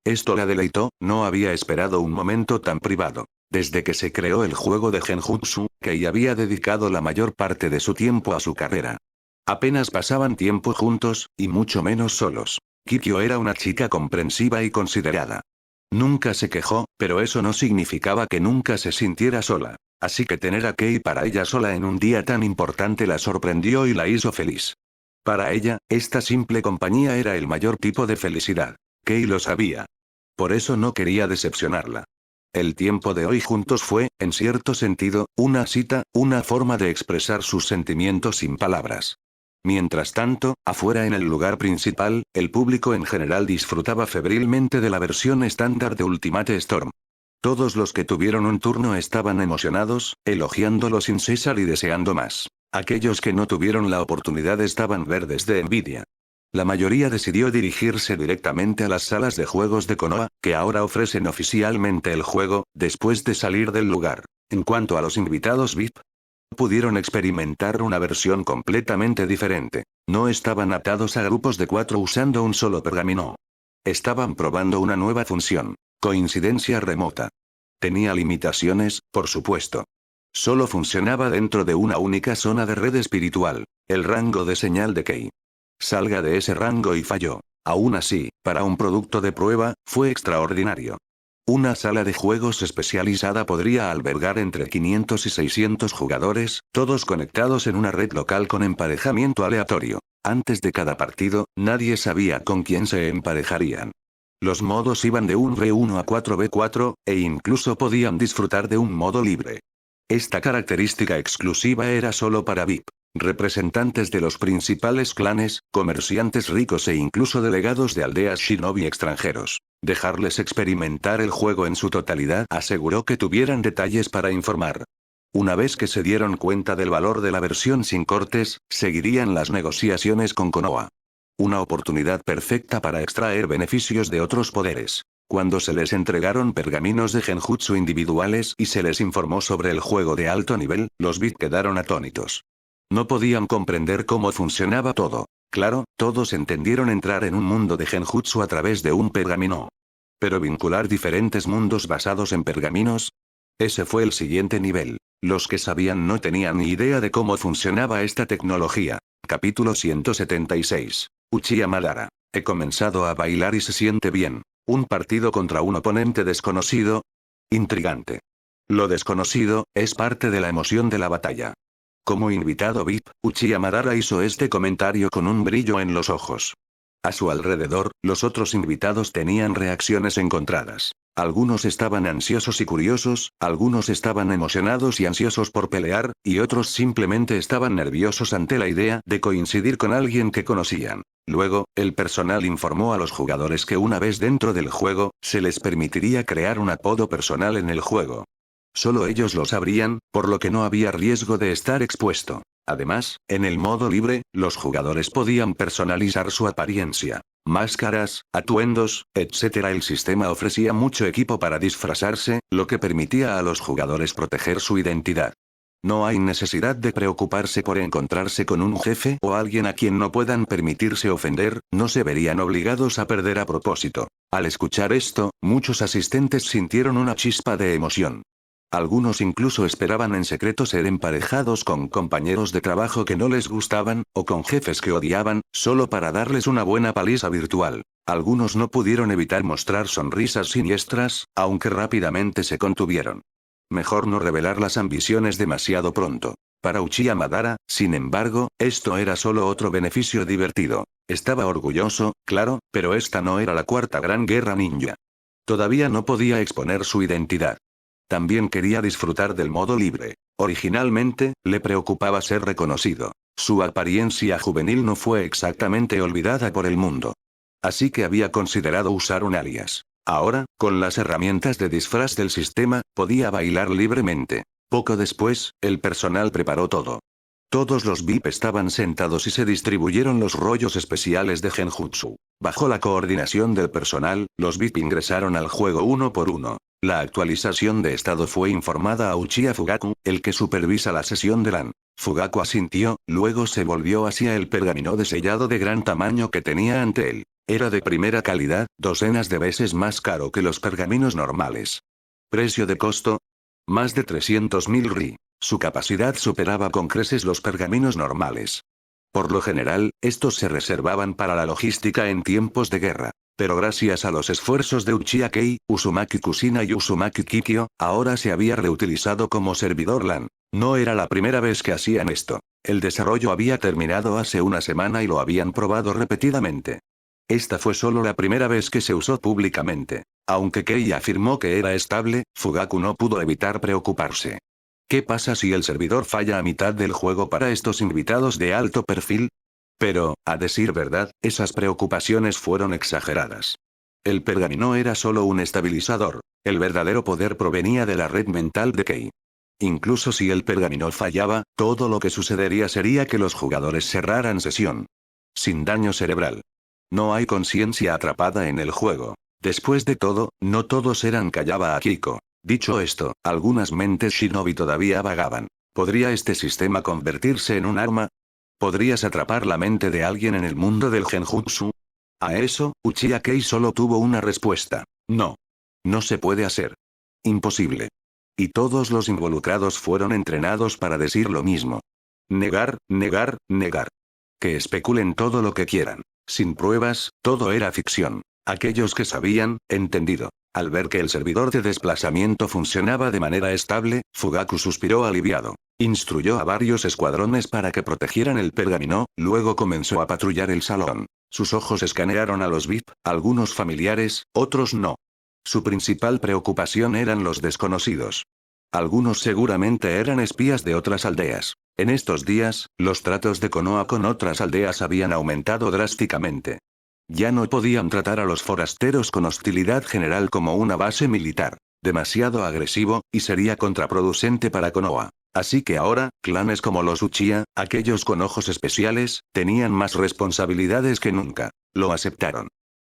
Esto la deleitó, no había esperado un momento tan privado. Desde que se creó el juego de Genjutsu, Kei había dedicado la mayor parte de su tiempo a su carrera. Apenas pasaban tiempo juntos, y mucho menos solos. Kikyo era una chica comprensiva y considerada. Nunca se quejó, pero eso no significaba que nunca se sintiera sola. Así que tener a Kei para ella sola en un día tan importante la sorprendió y la hizo feliz. Para ella, esta simple compañía era el mayor tipo de felicidad. Kei lo sabía. Por eso no quería decepcionarla. El tiempo de hoy juntos fue, en cierto sentido, una cita, una forma de expresar sus sentimientos sin palabras. Mientras tanto, afuera en el lugar principal, el público en general disfrutaba febrilmente de la versión estándar de Ultimate Storm. Todos los que tuvieron un turno estaban emocionados, elogiándolo sin cesar y deseando más. Aquellos que no tuvieron la oportunidad estaban verdes de envidia. La mayoría decidió dirigirse directamente a las salas de juegos de Konoha, que ahora ofrecen oficialmente el juego, después de salir del lugar. En cuanto a los invitados VIP, pudieron experimentar una versión completamente diferente. No estaban atados a grupos de 4 usando un solo pergamino. Estaban probando una nueva función. Coincidencia remota. Tenía limitaciones, por supuesto. Solo funcionaba dentro de una única zona de red espiritual, el rango de señal de Kei. Salga de ese rango y falló. Aún así, para un producto de prueba, fue extraordinario. Una sala de juegos especializada podría albergar entre 500 y 600 jugadores, todos conectados en una red local con emparejamiento aleatorio. Antes de cada partido, nadie sabía con quién se emparejarían. Los modos iban de 1v1 a 4v4, e incluso podían disfrutar de un modo libre. Esta característica exclusiva era solo para VIP. Representantes de los principales clanes, comerciantes ricos e incluso delegados de aldeas shinobi extranjeros. Dejarles experimentar el juego en su totalidad aseguró que tuvieran detalles para informar. Una vez que se dieron cuenta del valor de la versión sin cortes, seguirían las negociaciones con Konoha. Una oportunidad perfecta para extraer beneficios de otros poderes. Cuando se les entregaron pergaminos de genjutsu individuales y se les informó sobre el juego de alto nivel, los VIP quedaron atónitos. No podían comprender cómo funcionaba todo. Claro, todos entendieron entrar en un mundo de genjutsu a través de un pergamino. Pero vincular diferentes mundos basados en pergaminos. Ese fue el siguiente nivel. Los que sabían no tenían ni idea de cómo funcionaba esta tecnología. Capítulo 176. Uchiha Madara. He comenzado a bailar y se siente bien. Un partido contra un oponente desconocido. Intrigante. Lo desconocido, es parte de la emoción de la batalla. Como invitado VIP, Uchiha Madara hizo este comentario con un brillo en los ojos. A su alrededor, los otros invitados tenían reacciones encontradas. Algunos estaban ansiosos y curiosos, algunos estaban emocionados y ansiosos por pelear, y otros simplemente estaban nerviosos ante la idea de coincidir con alguien que conocían. Luego, el personal informó a los jugadores que una vez dentro del juego, se les permitiría crear un apodo personal en el juego. Solo ellos lo sabrían, por lo que no había riesgo de estar expuesto. Además, en el modo libre, los jugadores podían personalizar su apariencia. Máscaras, atuendos, etc. El sistema ofrecía mucho equipo para disfrazarse, lo que permitía a los jugadores proteger su identidad. No hay necesidad de preocuparse por encontrarse con un jefe o alguien a quien no puedan permitirse ofender, no se verían obligados a perder a propósito. Al escuchar esto, muchos asistentes sintieron una chispa de emoción. Algunos incluso esperaban en secreto ser emparejados con compañeros de trabajo que no les gustaban, o con jefes que odiaban, solo para darles una buena paliza virtual. Algunos no pudieron evitar mostrar sonrisas siniestras, aunque rápidamente se contuvieron. Mejor no revelar las ambiciones demasiado pronto. Para Uchiha Madara, sin embargo, esto era solo otro beneficio divertido. Estaba orgulloso, claro, pero esta no era la cuarta gran guerra ninja. Todavía no podía exponer su identidad. También quería disfrutar del modo libre. Originalmente, le preocupaba ser reconocido. Su apariencia juvenil no fue exactamente olvidada por el mundo. Así que había considerado usar un alias. Ahora, con las herramientas de disfraz del sistema, podía bailar libremente. Poco después, el personal preparó todo. Todos los VIP estaban sentados y se distribuyeron los rollos especiales de Genjutsu. Bajo la coordinación del personal, los VIP ingresaron al juego uno por uno. La actualización de estado fue informada a Uchiha Fugaku, el que supervisa la sesión de LAN. Fugaku asintió, luego se volvió hacia el pergamino de sellado de gran tamaño que tenía ante él. Era de primera calidad, docenas de veces más caro que los pergaminos normales. Precio de costo: más de 300.000 ri. Su capacidad superaba con creces los pergaminos normales. Por lo general, estos se reservaban para la logística en tiempos de guerra. Pero gracias a los esfuerzos de Uchiha Kei, Uzumaki Kushina y Uzumaki Kikyo, ahora se había reutilizado como servidor LAN. No era la primera vez que hacían esto. El desarrollo había terminado hace una semana y lo habían probado repetidamente. Esta fue solo la primera vez que se usó públicamente. Aunque Kei afirmó que era estable, Fugaku no pudo evitar preocuparse. ¿Qué pasa si el servidor falla a mitad del juego para estos invitados de alto perfil? Pero, a decir verdad, esas preocupaciones fueron exageradas. El pergamino era solo un estabilizador. El verdadero poder provenía de la red mental de Kei. Incluso si el pergamino fallaba, todo lo que sucedería sería que los jugadores cerraran sesión. Sin daño cerebral. No hay conciencia atrapada en el juego. Después de todo, no todos eran Kayaba Akiko. Dicho esto, algunas mentes shinobi todavía vagaban. ¿Podría este sistema convertirse en un arma? ¿Podrías atrapar la mente de alguien en el mundo del genjutsu? A eso, Uchiha Kei solo tuvo una respuesta. No. No se puede hacer. Imposible. Y todos los involucrados fueron entrenados para decir lo mismo. Negar, negar, negar. Que especulen todo lo que quieran. Sin pruebas, todo era ficción. Aquellos que sabían, entendido. Al ver que el servidor de desplazamiento funcionaba de manera estable, Fugaku suspiró aliviado. Instruyó a varios escuadrones para que protegieran el pergamino, luego comenzó a patrullar el salón. Sus ojos escanearon a los VIP, algunos familiares, otros no. Su principal preocupación eran los desconocidos. Algunos seguramente eran espías de otras aldeas. En estos días, los tratos de Konoha con otras aldeas habían aumentado drásticamente. Ya no podían tratar a los forasteros con hostilidad general como una base militar. Demasiado agresivo, y sería contraproducente para Konoha. Así que ahora, clanes como los Uchiha, aquellos con ojos especiales, tenían más responsabilidades que nunca. Lo aceptaron.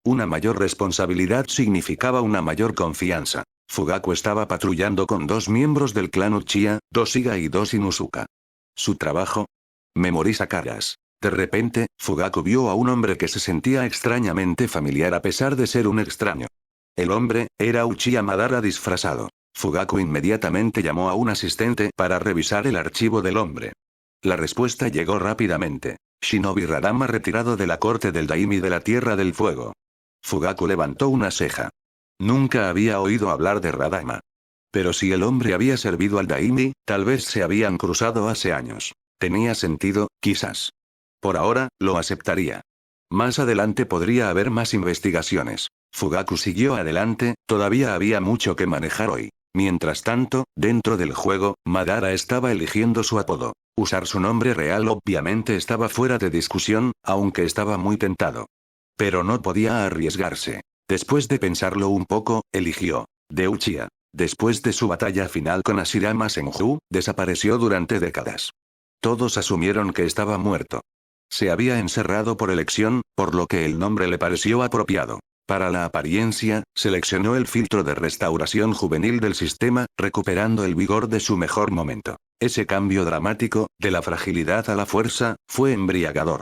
Una mayor responsabilidad significaba una mayor confianza. Fugaku estaba patrullando con 2 miembros del clan Uchiha, 2 Iga y 2 Inuzuka. Su trabajo: memorizar caras. De repente, Fugaku vio a un hombre que se sentía extrañamente familiar a pesar de ser un extraño. El hombre era Uchiha Madara disfrazado. Fugaku inmediatamente llamó a un asistente para revisar el archivo del hombre. La respuesta llegó rápidamente. Shinobi Radama retirado de la corte del Daimi de la Tierra del Fuego. Fugaku levantó una ceja. Nunca había oído hablar de Radama. Pero si el hombre había servido al Daimi, tal vez se habían cruzado hace años. Tenía sentido, quizás. Por ahora, lo aceptaría. Más adelante podría haber más investigaciones. Fugaku siguió adelante, todavía había mucho que manejar hoy. Mientras tanto, dentro del juego, Madara estaba eligiendo su apodo. Usar su nombre real obviamente estaba fuera de discusión, aunque estaba muy tentado. Pero no podía arriesgarse. Después de pensarlo un poco, eligió de Uchiha. Después de su batalla final con Hashirama Senju, desapareció durante décadas. Todos asumieron que estaba muerto. Se había encerrado por elección, por lo que el nombre le pareció apropiado. Para la apariencia, seleccionó el filtro de restauración juvenil del sistema, recuperando el vigor de su mejor momento. Ese cambio dramático, de la fragilidad a la fuerza, fue embriagador.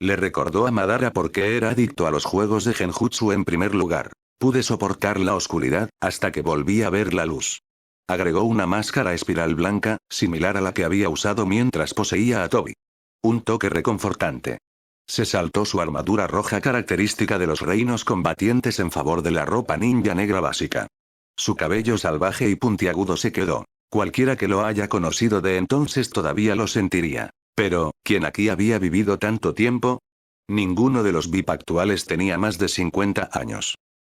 Le recordó a Madara por qué era adicto a los juegos de Genjutsu en primer lugar. Pude soportar la oscuridad, hasta que volví a ver la luz. Agregó una máscara espiral blanca, similar a la que había usado mientras poseía a Tobi. Un toque reconfortante. Se saltó su armadura roja característica de los reinos combatientes en favor de la ropa ninja negra básica. Su cabello salvaje y puntiagudo se quedó. Cualquiera que lo haya conocido de entonces todavía lo sentiría. Pero, ¿quién aquí había vivido tanto tiempo? Ninguno de los VIP actuales tenía más de 50 años.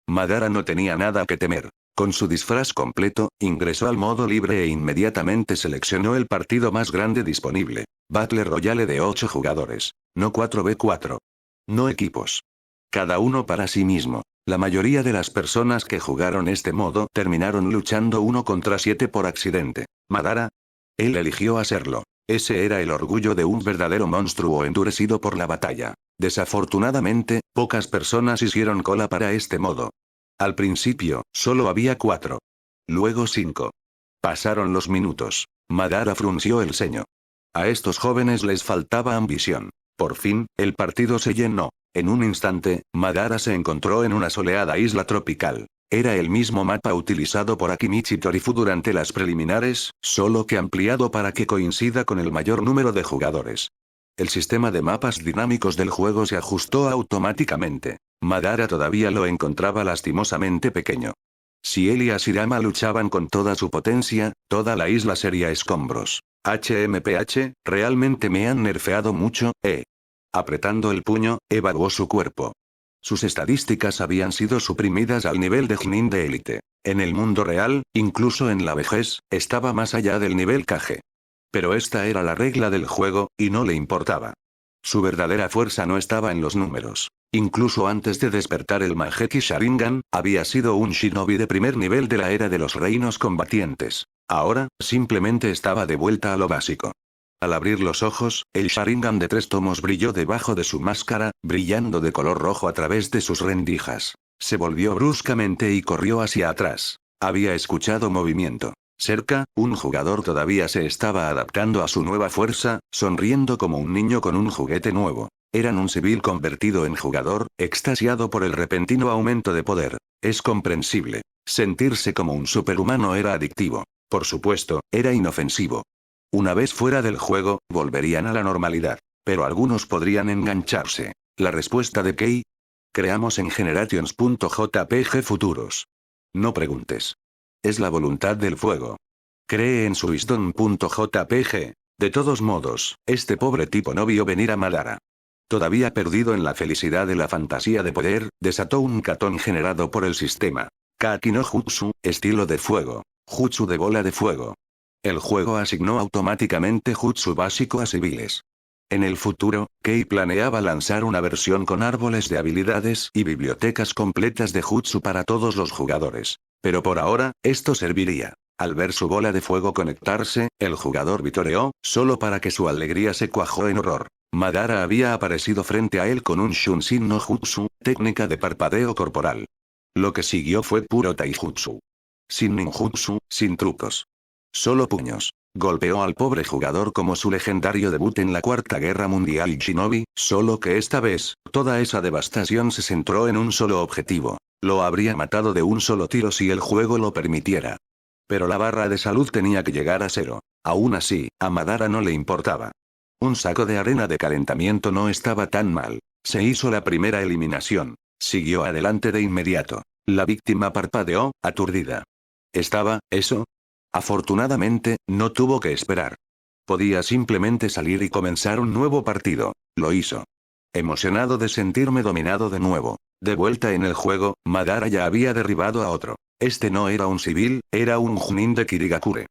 Madara no tenía nada que temer. Con su disfraz completo, ingresó al modo libre e inmediatamente seleccionó el partido más grande disponible. Battle Royale de 8 jugadores. No 4v4. No equipos. Cada uno para sí mismo. La mayoría de las personas que jugaron este modo terminaron luchando 1 contra 7 por accidente. ¿Madara? Él eligió hacerlo. Ese era el orgullo de un verdadero monstruo endurecido por la batalla. Desafortunadamente, pocas personas hicieron cola para este modo. Al principio, solo había 4. Luego 5. Pasaron los minutos. Madara frunció el ceño. A estos jóvenes les faltaba ambición. Por fin, el partido se llenó. En un instante, Madara se encontró en una soleada isla tropical. Era el mismo mapa utilizado por Akimichi Torifu durante las preliminares, solo que ampliado para que coincida con el mayor número de jugadores. El sistema de mapas dinámicos del juego se ajustó automáticamente. Madara todavía lo encontraba lastimosamente pequeño. Si él y Hashirama luchaban con toda su potencia, toda la isla sería escombros. HMPH, realmente me han nerfeado mucho, Apretando el puño, evaluó su cuerpo. Sus estadísticas habían sido suprimidas al nivel de Chunin de élite. En el mundo real, incluso en la vejez, estaba más allá del nivel Kage. Pero esta era la regla del juego, y no le importaba. Su verdadera fuerza no estaba en los números. Incluso antes de despertar el Mangekyou Sharingan, había sido un shinobi de primer nivel de la era de los reinos combatientes. Ahora, simplemente estaba de vuelta a lo básico. Al abrir los ojos, el Sharingan de 3 tomos brilló debajo de su máscara, brillando de color rojo a través de sus rendijas. Se volvió bruscamente y corrió hacia atrás. Había escuchado movimiento. Cerca, un jugador todavía se estaba adaptando a su nueva fuerza, sonriendo como un niño con un juguete nuevo. Eran un civil convertido en jugador, extasiado por el repentino aumento de poder. Es comprensible. Sentirse como un superhumano era adictivo. Por supuesto, era inofensivo. Una vez fuera del juego, volverían a la normalidad. Pero algunos podrían engancharse. La respuesta de Kei. Creamos en Generations.jpg futuros. No preguntes. Es la voluntad del fuego. Cree en su Wisdom.jpg. De todos modos, este pobre tipo no vio venir a Madara. Todavía perdido en la felicidad de la fantasía de poder, desató un catón generado por el sistema. Kaki no Jutsu, estilo de fuego. Jutsu de bola de fuego. El juego asignó automáticamente Jutsu básico a civiles. En el futuro, Kei planeaba lanzar una versión con árboles de habilidades y bibliotecas completas de Jutsu para todos los jugadores. Pero por ahora, esto serviría. Al ver su bola de fuego conectarse, el jugador vitoreó, solo para que su alegría se cuajó en horror. Madara había aparecido frente a él con un Shunshin no Jutsu, técnica de parpadeo corporal. Lo que siguió fue puro taijutsu. Sin ninjutsu, sin trucos. Solo puños. Golpeó al pobre jugador como su legendario debut en la Cuarta Guerra Mundial y Shinobi, solo que esta vez, toda esa devastación se centró en un solo objetivo. Lo habría matado de un solo tiro si el juego lo permitiera. Pero la barra de salud tenía que llegar a 0. Aún así, a Madara no le importaba. Un saco de arena de calentamiento no estaba tan mal. Se hizo la primera eliminación. Siguió adelante de inmediato. La víctima parpadeó, aturdida. ¿Estaba, eso? Afortunadamente, no tuvo que esperar. Podía simplemente salir y comenzar un nuevo partido. Lo hizo. Emocionado de sentirme dominado de nuevo. De vuelta en el juego, Madara ya había derribado a otro. Este no era un civil, era un Chunin de Kirigakure.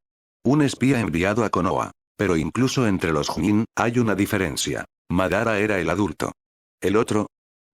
Un espía enviado a Konoha. Pero incluso entre los Chunin, hay una diferencia. Madara era el adulto. El otro.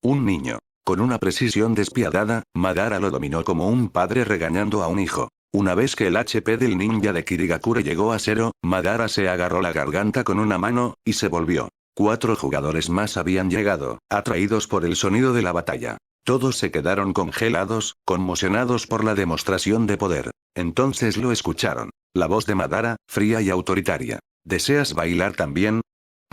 Un niño. Con una precisión despiadada, Madara lo dominó como un padre regañando a un hijo. Una vez que el HP del ninja de Kirigakure llegó a 0, Madara se agarró la garganta con una mano, y se volvió. 4 jugadores más habían llegado, atraídos por el sonido de la batalla. Todos se quedaron congelados, conmocionados por la demostración de poder. Entonces lo escucharon. La voz de Madara, fría y autoritaria. ¿Deseas bailar también?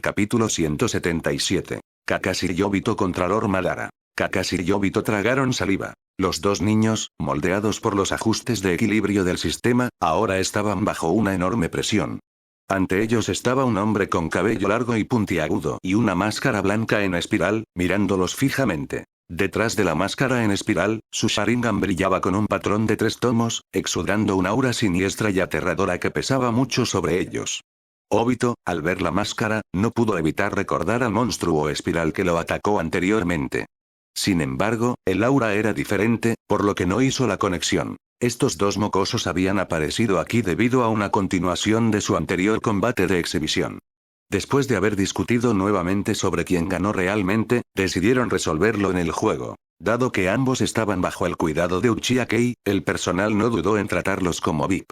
Capítulo 177. Kakashi y Obito contra Lord Madara. Kakashi y Obito tragaron saliva. Los dos niños, moldeados por los ajustes de equilibrio del sistema, ahora estaban bajo una enorme presión. Ante ellos estaba un hombre con cabello largo y puntiagudo y una máscara blanca en espiral, mirándolos fijamente. Detrás de la máscara en espiral, su Sharingan brillaba con un patrón de 3 tomos, exudando una aura siniestra y aterradora que pesaba mucho sobre ellos. Obito, al ver la máscara, no pudo evitar recordar al monstruo espiral que lo atacó anteriormente. Sin embargo, el aura era diferente, por lo que no hizo la conexión. Estos dos mocosos habían aparecido aquí debido a una continuación de su anterior combate de exhibición. Después de haber discutido nuevamente sobre quién ganó realmente, decidieron resolverlo en el juego. Dado que ambos estaban bajo el cuidado de Uchiha Kei, el personal no dudó en tratarlos como VIP.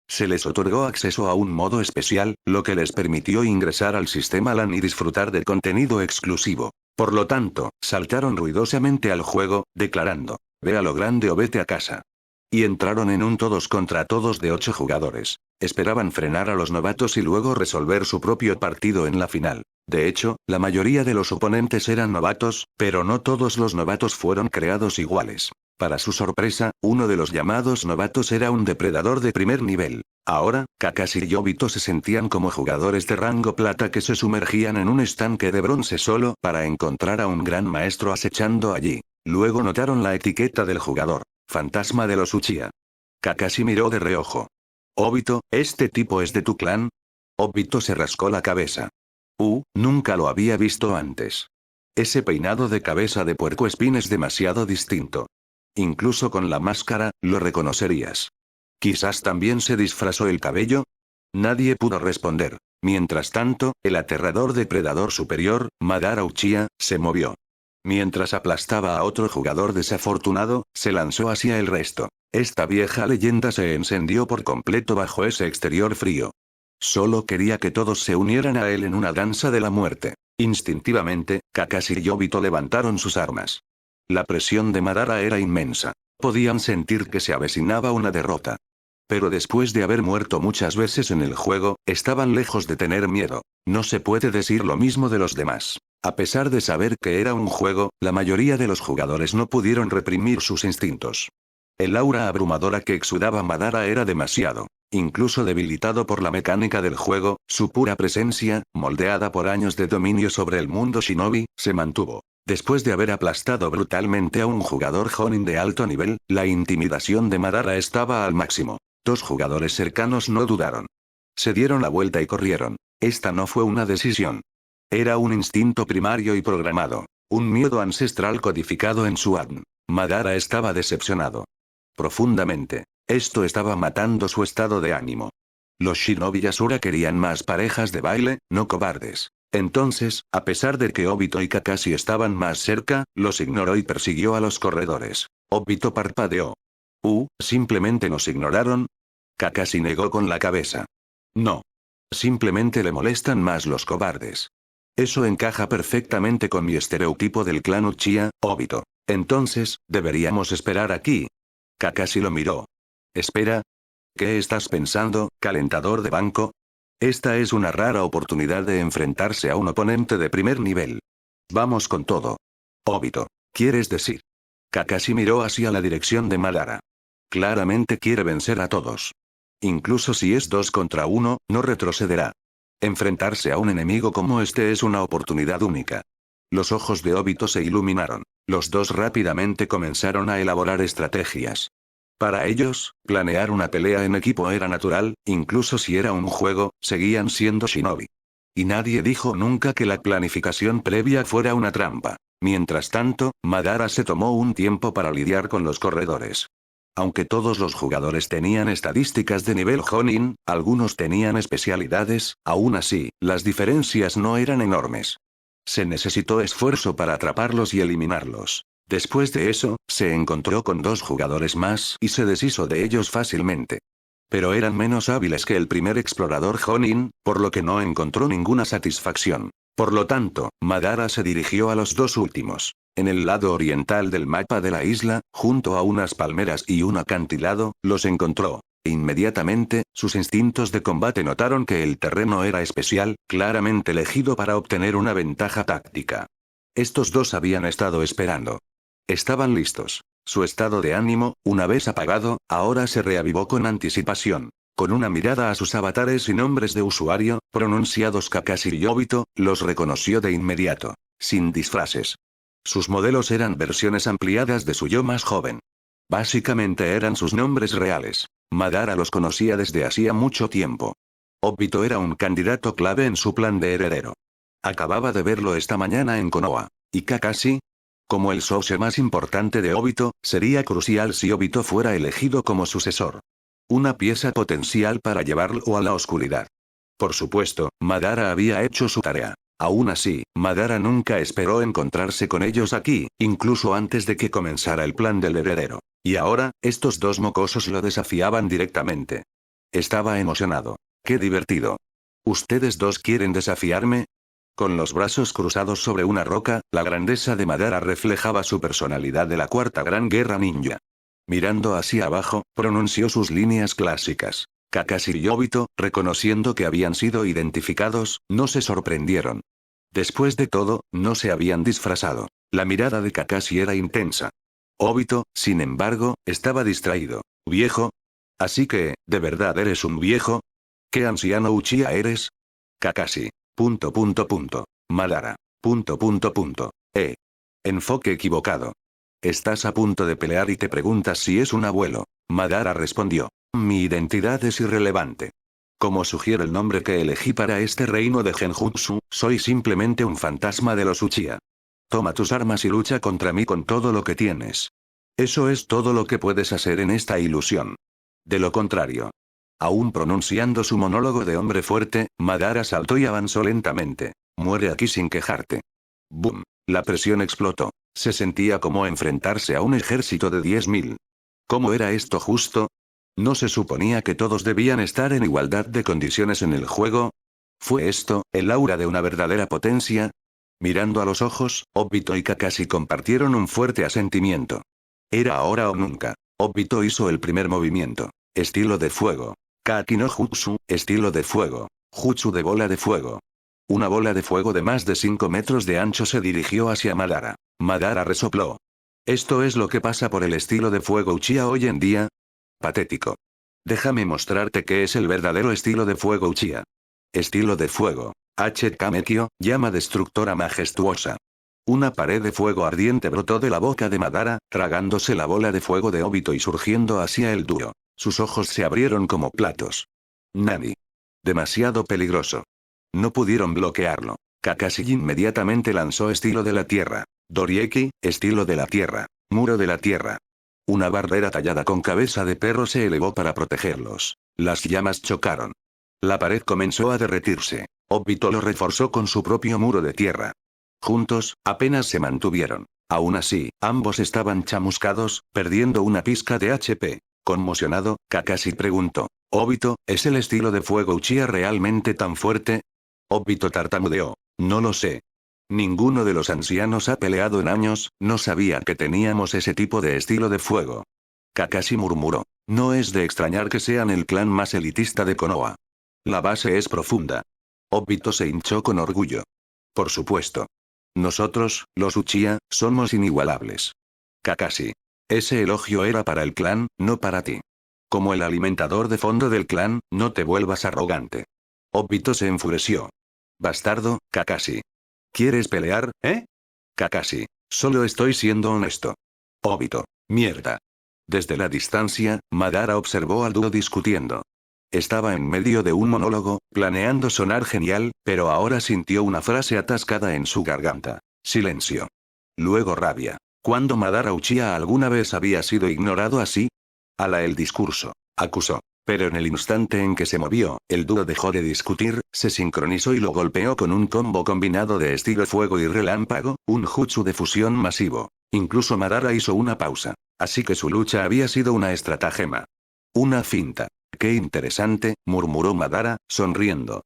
Se les otorgó acceso a un modo especial, lo que les permitió ingresar al sistema LAN y disfrutar de contenido exclusivo. Por lo tanto, saltaron ruidosamente al juego, declarando, ve a lo grande o vete a casa. Y entraron en un todos contra todos de 8 jugadores. Esperaban frenar a los novatos y luego resolver su propio partido en la final. De hecho, la mayoría de los oponentes eran novatos, pero no todos los novatos fueron creados iguales. Para su sorpresa, uno de los llamados novatos era un depredador de primer nivel. Ahora, Kakashi y Obito se sentían como jugadores de rango plata que se sumergían en un estanque de bronce solo para encontrar a un gran maestro acechando allí. Luego notaron la etiqueta del jugador. Fantasma de los Uchiha. Kakashi miró de reojo. Obito, ¿este tipo es de tu clan? Obito se rascó la cabeza. Nunca lo había visto antes. Ese peinado de cabeza de puercoespín es demasiado distinto. Incluso con la máscara, lo reconocerías. ¿Quizás también se disfrazó el cabello? Nadie pudo responder. Mientras tanto, el aterrador depredador superior, Madara Uchiha, se movió. Mientras aplastaba a otro jugador desafortunado, se lanzó hacia el resto. Esta vieja leyenda se encendió por completo bajo ese exterior frío. Solo quería que todos se unieran a él en una danza de la muerte. Instintivamente, Kakashi y Obito levantaron sus armas. La presión de Madara era inmensa. Podían sentir que se avecinaba una derrota. Pero después de haber muerto muchas veces en el juego, estaban lejos de tener miedo. No se puede decir lo mismo de los demás. A pesar de saber que era un juego, la mayoría de los jugadores no pudieron reprimir sus instintos. El aura abrumadora que exudaba Madara era demasiado. Incluso debilitado por la mecánica del juego, su pura presencia, moldeada por años de dominio sobre el mundo shinobi, se mantuvo. Después de haber aplastado brutalmente a un jugador Jonin de alto nivel, la intimidación de Madara estaba al máximo. 2 jugadores cercanos no dudaron. Se dieron la vuelta y corrieron. Esta no fue una decisión. Era un instinto primario y programado. Un miedo ancestral codificado en su ADN. Madara estaba decepcionado. Profundamente. Esto estaba matando su estado de ánimo. Los Shinobi Asura querían más parejas de baile, no cobardes. Entonces, a pesar de que Obito y Kakashi estaban más cerca, los ignoró y persiguió a los corredores. Obito parpadeó. ¿Simplemente nos ignoraron? Kakashi negó con la cabeza. No. Simplemente le molestan más los cobardes. Eso encaja perfectamente con mi estereotipo del clan Uchiha, Obito. Entonces, deberíamos esperar aquí. Kakashi lo miró. Espera. ¿Qué estás pensando, calentador de banco? Esta es una rara oportunidad de enfrentarse a un oponente de primer nivel. Vamos con todo. Obito. ¿Quieres decir? Kakashi miró hacia la dirección de Madara. Claramente quiere vencer a todos. Incluso si es 2 contra 1, no retrocederá. Enfrentarse a un enemigo como este es una oportunidad única. Los ojos de Obito se iluminaron. Los dos rápidamente comenzaron a elaborar estrategias. Para ellos, planear una pelea en equipo era natural, incluso si era un juego, seguían siendo shinobi. Y nadie dijo nunca que la planificación previa fuera una trampa. Mientras tanto, Madara se tomó un tiempo para lidiar con los corredores. Aunque todos los jugadores tenían estadísticas de nivel Jonin, algunos tenían especialidades, aún así, las diferencias no eran enormes. Se necesitó esfuerzo para atraparlos y eliminarlos. Después de eso, se encontró con 2 jugadores más y se deshizo de ellos fácilmente. Pero eran menos hábiles que el primer explorador Jonin, por lo que no encontró ninguna satisfacción. Por lo tanto, Madara se dirigió a los 2 últimos. En el lado oriental del mapa de la isla, junto a unas palmeras y un acantilado, los encontró. Inmediatamente, sus instintos de combate notaron que el terreno era especial, claramente elegido para obtener una ventaja táctica. Estos 2 habían estado esperando. Estaban listos. Su estado de ánimo, una vez apagado, ahora se reavivó con anticipación. Con una mirada a sus avatares y nombres de usuario, pronunciados Kakashi y Obito, los reconoció de inmediato. Sin disfraces. Sus modelos eran versiones ampliadas de su yo más joven. Básicamente eran sus nombres reales. Madara los conocía desde hacía mucho tiempo. Obito era un candidato clave en su plan de heredero. Acababa de verlo esta mañana en Konoha. ¿Y Kakashi? Como el socio más importante de Obito, sería crucial si Obito fuera elegido como sucesor. Una pieza potencial para llevarlo a la oscuridad. Por supuesto, Madara había hecho su tarea. Aún así, Madara nunca esperó encontrarse con ellos aquí, incluso antes de que comenzara el plan del heredero. Y ahora, estos dos mocosos lo desafiaban directamente. Estaba emocionado. ¡Qué divertido! ¿Ustedes dos quieren desafiarme? Con los brazos cruzados sobre una roca, la grandeza de Madara reflejaba su personalidad de la Cuarta Gran Guerra Ninja. Mirando hacia abajo, pronunció sus líneas clásicas. Kakashi y Obito, reconociendo que habían sido identificados, no se sorprendieron. Después de todo, no se habían disfrazado. La mirada de Kakashi era intensa. Obito, sin embargo, estaba distraído. ¿Viejo? Así que, ¿de verdad eres un viejo? ¿Qué anciano Uchiha eres? Kakashi. Madara. Enfoque equivocado. Estás a punto de pelear y te preguntas si es un abuelo. Madara respondió. Mi identidad es irrelevante. Como sugiere el nombre que elegí para este reino de Genjutsu, soy simplemente un fantasma de los Uchiha. Toma tus armas y lucha contra mí con todo lo que tienes. Eso es todo lo que puedes hacer en esta ilusión. De lo contrario. Aún pronunciando su monólogo de hombre fuerte, Madara saltó y avanzó lentamente. Muere aquí sin quejarte. ¡Bum! La presión explotó. Se sentía como enfrentarse a un ejército de 10.000. ¿Cómo era esto justo? ¿No se suponía que todos debían estar en igualdad de condiciones en el juego? ¿Fue esto, el aura de una verdadera potencia? Mirando a los ojos, Obito y Kakashi compartieron un fuerte asentimiento. Era ahora o nunca. Obito hizo el primer movimiento. Estilo de fuego. Kaki no Jutsu, estilo de fuego. Jutsu de bola de fuego. Una bola de fuego de más de 5 metros de ancho se dirigió hacia Madara. Madara resopló. ¿Esto es lo que pasa por el estilo de fuego Uchiha hoy en día? Patético. Déjame mostrarte qué es el verdadero estilo de fuego Uchiha. Estilo de fuego. Kamekyo, llama destructora majestuosa. Una pared de fuego ardiente brotó de la boca de Madara, tragándose la bola de fuego de Obito y surgiendo hacia el dúo. Sus ojos se abrieron como platos. Nani. Demasiado peligroso. No pudieron bloquearlo. Kakashi inmediatamente lanzó estilo de la tierra. Dorieki, estilo de la tierra. Muro de la tierra. Una barrera tallada con cabeza de perro se elevó para protegerlos. Las llamas chocaron. La pared comenzó a derretirse. Obito lo reforzó con su propio muro de tierra. Juntos, apenas se mantuvieron. Aún así, ambos estaban chamuscados, perdiendo una pizca de HP. Conmocionado, Kakashi preguntó. Obito, ¿es el estilo de fuego Uchiha realmente tan fuerte? Obito tartamudeó. No lo sé. Ninguno de los ancianos ha peleado en años, no sabía que teníamos ese tipo de estilo de fuego. Kakashi murmuró. No es de extrañar que sean el clan más elitista de Konoha. La base es profunda. Obito se hinchó con orgullo. Por supuesto. Nosotros, los Uchiha, somos inigualables. Kakashi. Ese elogio era para el clan, no para ti. Como el alimentador de fondo del clan, no te vuelvas arrogante. Obito se enfureció. Bastardo, Kakashi. ¿Quieres pelear, Kakashi. Solo estoy siendo honesto. Obito. Mierda. Desde la distancia, Madara observó al dúo discutiendo. Estaba en medio de un monólogo, planeando sonar genial, pero ahora sintió una frase atascada en su garganta. Silencio. Luego rabia. ¿Cuándo Madara Uchiha alguna vez había sido ignorado así? Ala el discurso. Acusó. Pero en el instante en que se movió, el dúo dejó de discutir, se sincronizó y lo golpeó con un combo combinado de estilo fuego y relámpago, un jutsu de fusión masivo. Incluso Madara hizo una pausa. Así que su lucha había sido una estratagema. Una finta. Qué interesante, murmuró Madara, sonriendo.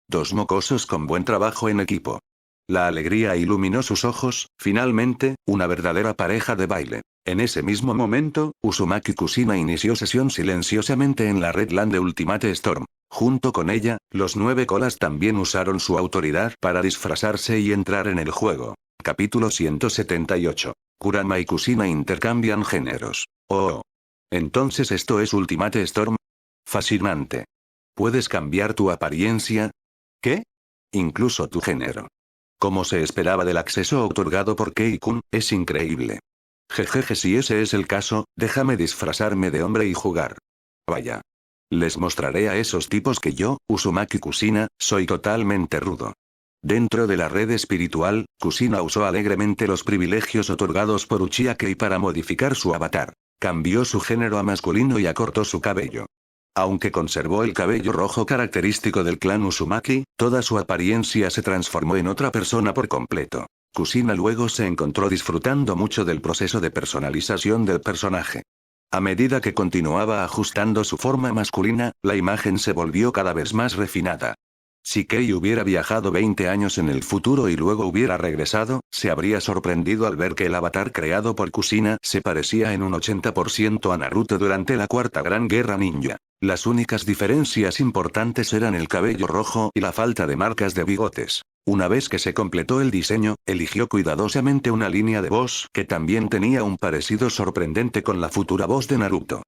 Dos mocosos con buen trabajo en equipo. La alegría iluminó sus ojos, finalmente, una verdadera pareja de baile. En ese mismo momento, Uzumaki Kushina inició sesión silenciosamente en la Red Land de Ultimate Storm. Junto con ella, los 9 colas también usaron su autoridad para disfrazarse y entrar en el juego. Capítulo 178. Kurama y Kushina intercambian géneros. Oh. Entonces esto es Ultimate Storm. Fascinante. ¿Puedes cambiar tu apariencia? ¿Qué? Incluso tu género. Como se esperaba del acceso otorgado por Kei-kun, es increíble. Jejeje, si ese es el caso, déjame disfrazarme de hombre y jugar. Vaya. Les mostraré a esos tipos que yo, Uzumaki Kushina, soy totalmente rudo. Dentro de la red espiritual, Kusina usó alegremente los privilegios otorgados por Uchiha Kei para modificar su avatar. Cambió su género a masculino y acortó su cabello. Aunque conservó el cabello rojo característico del clan Uzumaki, toda su apariencia se transformó en otra persona por completo. Kusina luego se encontró disfrutando mucho del proceso de personalización del personaje. A medida que continuaba ajustando su forma masculina, la imagen se volvió cada vez más refinada. Si Kei hubiera viajado 20 años en el futuro y luego hubiera regresado, se habría sorprendido al ver que el avatar creado por Kusina se parecía en un 80% a Naruto durante la Cuarta Gran Guerra Ninja. Las únicas diferencias importantes eran el cabello rojo y la falta de marcas de bigotes. Una vez que se completó el diseño, eligió cuidadosamente una línea de voz que también tenía un parecido sorprendente con la futura voz de Naruto.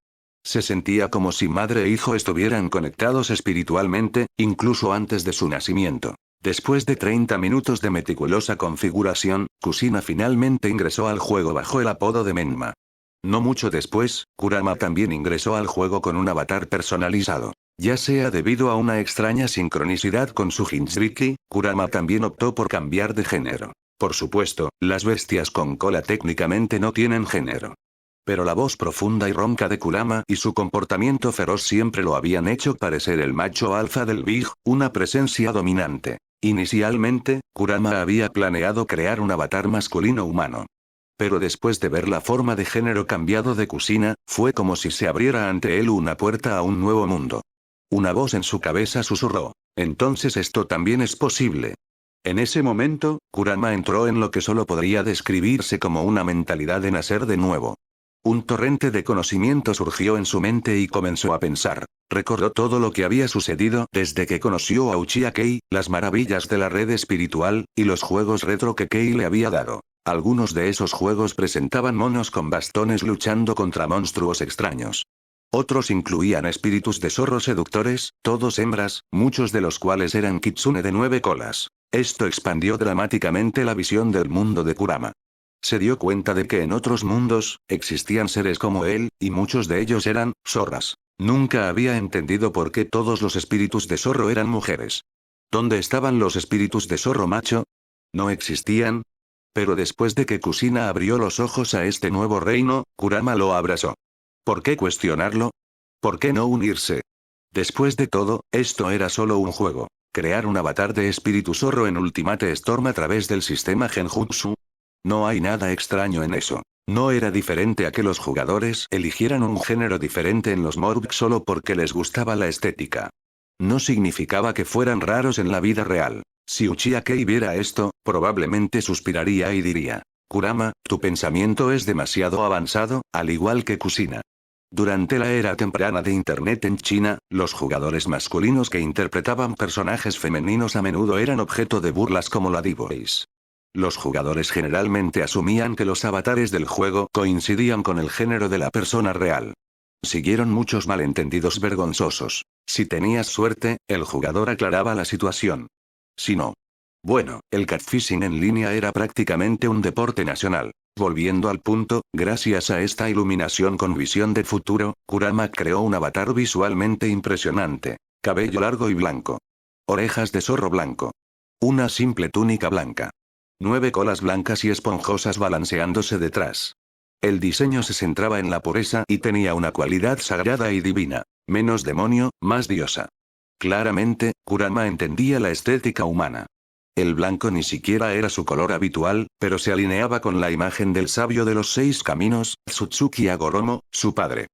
Se sentía como si madre e hijo estuvieran conectados espiritualmente, incluso antes de su nacimiento. Después de 30 minutos de meticulosa configuración, Kusina finalmente ingresó al juego bajo el apodo de Menma. No mucho después, Kurama también ingresó al juego con un avatar personalizado. Ya sea debido a una extraña sincronicidad con su Jinchuriki, Kurama también optó por cambiar de género. Por supuesto, las bestias con cola técnicamente no tienen género. Pero la voz profunda y ronca de Kurama y su comportamiento feroz siempre lo habían hecho parecer el macho alfa del Big, una presencia dominante. Inicialmente, Kurama había planeado crear un avatar masculino humano. Pero después de ver la forma de género cambiado de Kusina, fue como si se abriera ante él una puerta a un nuevo mundo. Una voz en su cabeza susurró: «Entonces esto también es posible». En ese momento, Kurama entró en lo que solo podría describirse como una mentalidad de nacer de nuevo. Un torrente de conocimiento surgió en su mente y comenzó a pensar. Recordó todo lo que había sucedido desde que conoció a Uchiha Kei, las maravillas de la red espiritual, y los juegos retro que Kei le había dado. Algunos de esos juegos presentaban monos con bastones luchando contra monstruos extraños. Otros incluían espíritus de zorros seductores, todos hembras, muchos de los cuales eran kitsune de 9 colas. Esto expandió dramáticamente la visión del mundo de Kurama. Se dio cuenta de que en otros mundos, existían seres como él, y muchos de ellos eran zorras. Nunca había entendido por qué todos los espíritus de zorro eran mujeres. ¿Dónde estaban los espíritus de zorro macho? ¿No existían? Pero después de que Kusina abrió los ojos a este nuevo reino, Kurama lo abrazó. ¿Por qué cuestionarlo? ¿Por qué no unirse? Después de todo, esto era solo un juego. Crear un avatar de espíritu zorro en Ultimate Storm a través del sistema Genjutsu. No hay nada extraño en eso. No era diferente a que los jugadores eligieran un género diferente en los Morg solo porque les gustaba la estética. No significaba que fueran raros en la vida real. Si Uchiha Kei viera esto, probablemente suspiraría y diría: «Kurama, tu pensamiento es demasiado avanzado, al igual que Kusina». Durante la era temprana de Internet en China, los jugadores masculinos que interpretaban personajes femeninos a menudo eran objeto de burlas como la D-Boys. Los jugadores generalmente asumían que los avatares del juego coincidían con el género de la persona real. Siguieron muchos malentendidos vergonzosos. Si tenías suerte, el jugador aclaraba la situación. Si no. Bueno, el catfishing en línea era prácticamente un deporte nacional. Volviendo al punto, gracias a esta iluminación con visión de futuro, Kurama creó un avatar visualmente impresionante. Cabello largo y blanco. Orejas de zorro blanco. Una simple túnica blanca. 9 colas blancas y esponjosas balanceándose detrás. El diseño se centraba en la pureza y tenía una cualidad sagrada y divina. Menos demonio, más diosa. Claramente, Kurama entendía la estética humana. El blanco ni siquiera era su color habitual, pero se alineaba con la imagen del sabio de los 6 caminos, Tsutsuki Agoromo, su padre.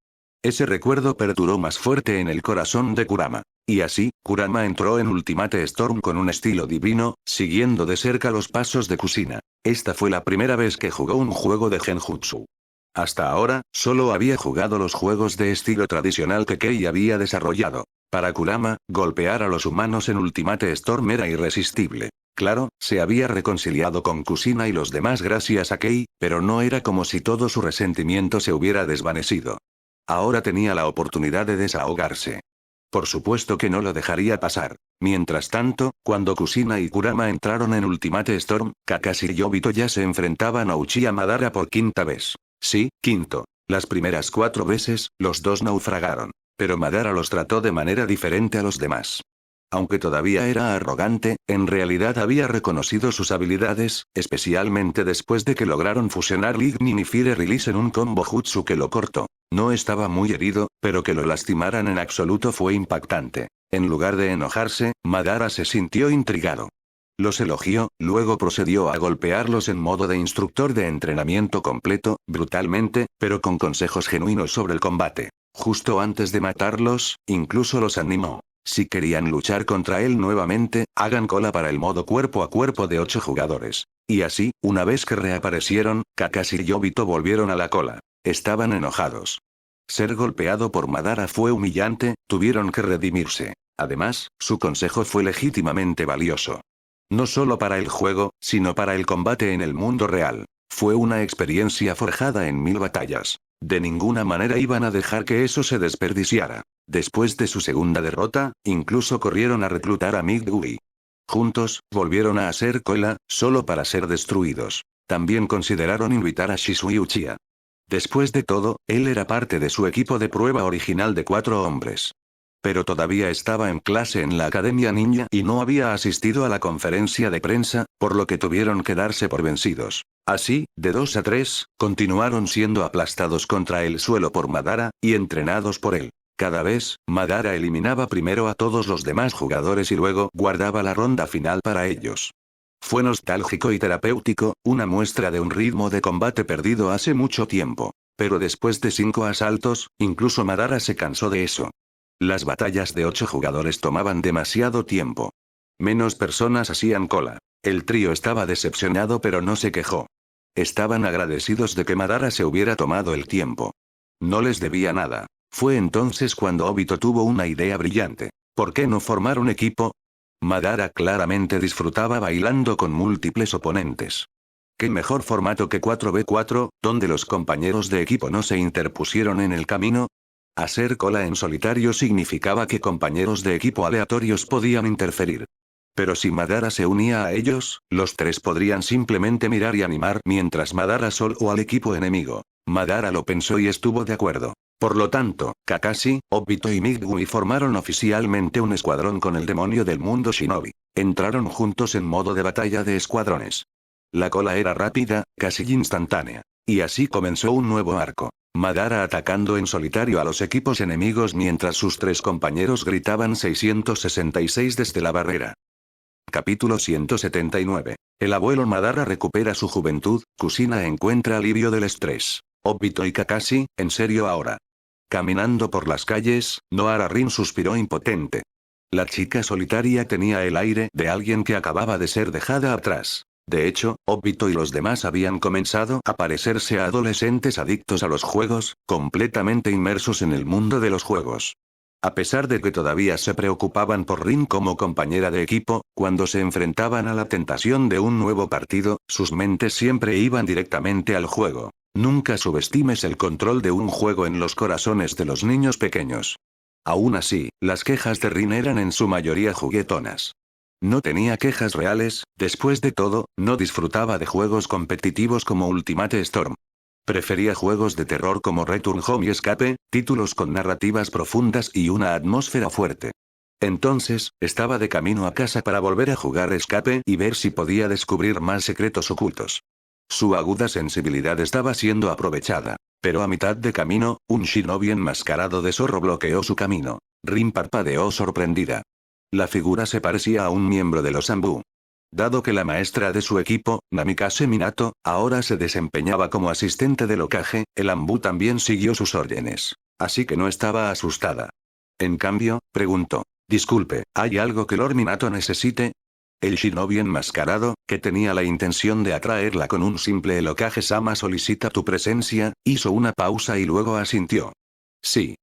Ese recuerdo perduró más fuerte en el corazón de Kurama. Y así, Kurama entró en Ultimate Storm con un estilo divino, siguiendo de cerca los pasos de Kusina. Esta fue la primera vez que jugó un juego de Genjutsu. Hasta ahora, solo había jugado los juegos de estilo tradicional que Kei había desarrollado. Para Kurama, golpear a los humanos en Ultimate Storm era irresistible. Claro, se había reconciliado con Kusina y los demás gracias a Kei, pero no era como si todo su resentimiento se hubiera desvanecido. Ahora tenía la oportunidad de desahogarse. Por supuesto que no lo dejaría pasar. Mientras tanto, cuando Kusina y Kurama entraron en Ultimate Storm, Kakashi y Obito ya se enfrentaban a Uchiha Madara por 5ª vez. Sí, quinto. Las primeras 4 veces, los dos naufragaron. Pero Madara los trató de manera diferente a los demás. Aunque todavía era arrogante, en realidad había reconocido sus habilidades, especialmente después de que lograron fusionar Lightning y Fire Release en un combo jutsu que lo cortó. No estaba muy herido, pero que lo lastimaran en absoluto fue impactante. En lugar de enojarse, Madara se sintió intrigado. Los elogió, luego procedió a golpearlos en modo de instructor de entrenamiento completo, brutalmente, pero con consejos genuinos sobre el combate. Justo antes de matarlos, incluso los animó. Si querían luchar contra él nuevamente, hagan cola para el modo cuerpo a cuerpo de 8 jugadores. Y así, una vez que reaparecieron, Kakashi y Obito volvieron a la cola. Estaban enojados. Ser golpeado por Madara fue humillante, tuvieron que redimirse. Además, su consejo fue legítimamente valioso. No solo para el juego, sino para el combate en el mundo real. Fue una experiencia forjada en 1000 batallas. De ninguna manera iban a dejar que eso se desperdiciara. Después de su segunda derrota, incluso corrieron a reclutar a Midway. Juntos, volvieron a hacer cola, solo para ser destruidos. También consideraron invitar a Shisui Uchiha. Después de todo, él era parte de su equipo de prueba original de 4 hombres. Pero todavía estaba en clase en la Academia Ninja y no había asistido a la conferencia de prensa, por lo que tuvieron que darse por vencidos. Así, de 2 a 3, continuaron siendo aplastados contra el suelo por Madara, y entrenados por él. Cada vez, Madara eliminaba primero a todos los demás jugadores y luego guardaba la ronda final para ellos. Fue nostálgico y terapéutico, una muestra de un ritmo de combate perdido hace mucho tiempo. Pero después de 5 asaltos, incluso Madara se cansó de eso. Las batallas de 8 jugadores tomaban demasiado tiempo. Menos personas hacían cola. El trío estaba decepcionado pero no se quejó. Estaban agradecidos de que Madara se hubiera tomado el tiempo. No les debía nada. Fue entonces cuando Obito tuvo una idea brillante. ¿Por qué no formar un equipo? Madara claramente disfrutaba bailando con múltiples oponentes. ¿Qué mejor formato que 4v4, donde los compañeros de equipo no se interpusieron en el camino? Hacer cola en solitario significaba que compañeros de equipo aleatorios podían interferir. Pero si Madara se unía a ellos, los 3 podrían simplemente mirar y animar mientras Madara solo al equipo enemigo. Madara lo pensó y estuvo de acuerdo. Por lo tanto, Kakashi, Obito y Midway formaron oficialmente un escuadrón con el demonio del mundo Shinobi. Entraron juntos en modo de batalla de escuadrones. La cola era rápida, casi instantánea. Y así comenzó un nuevo arco. Madara atacando en solitario a los equipos enemigos mientras sus 3 compañeros gritaban 666 desde la barrera. Capítulo 179. El abuelo Madara recupera su juventud, Kushina encuentra alivio del estrés. Obito y Kakashi, ¿en serio ahora? Caminando por las calles, Nohara Rin suspiró impotente. La chica solitaria tenía el aire de alguien que acababa de ser dejada atrás. De hecho, Obito y los demás habían comenzado a parecerse a adolescentes adictos a los juegos, completamente inmersos en el mundo de los juegos. A pesar de que todavía se preocupaban por Rin como compañera de equipo, cuando se enfrentaban a la tentación de un nuevo partido, sus mentes siempre iban directamente al juego. Nunca subestimes el control de un juego en los corazones de los niños pequeños. Aún así, las quejas de Rin eran en su mayoría juguetonas. No tenía quejas reales, después de todo, no disfrutaba de juegos competitivos como Ultimate Storm. Prefería juegos de terror como Return Home y Escape, títulos con narrativas profundas y una atmósfera fuerte. Entonces, estaba de camino a casa para volver a jugar Escape y ver si podía descubrir más secretos ocultos. Su aguda sensibilidad estaba siendo aprovechada. Pero a mitad de camino, un shinobi enmascarado de zorro bloqueó su camino. Rin parpadeó sorprendida. La figura se parecía a un miembro de los Anbu. Dado que la maestra de su equipo, Namikaze Minato, ahora se desempeñaba como asistente del Hokage, el Anbu también siguió sus órdenes. Así que no estaba asustada. En cambio, preguntó: «Disculpe, ¿hay algo que Lord Minato necesite?» El shinobi enmascarado, que tenía la intención de atraerla con un simple «El Hokage-sama solicita tu presencia», hizo una pausa y luego asintió. «Sí.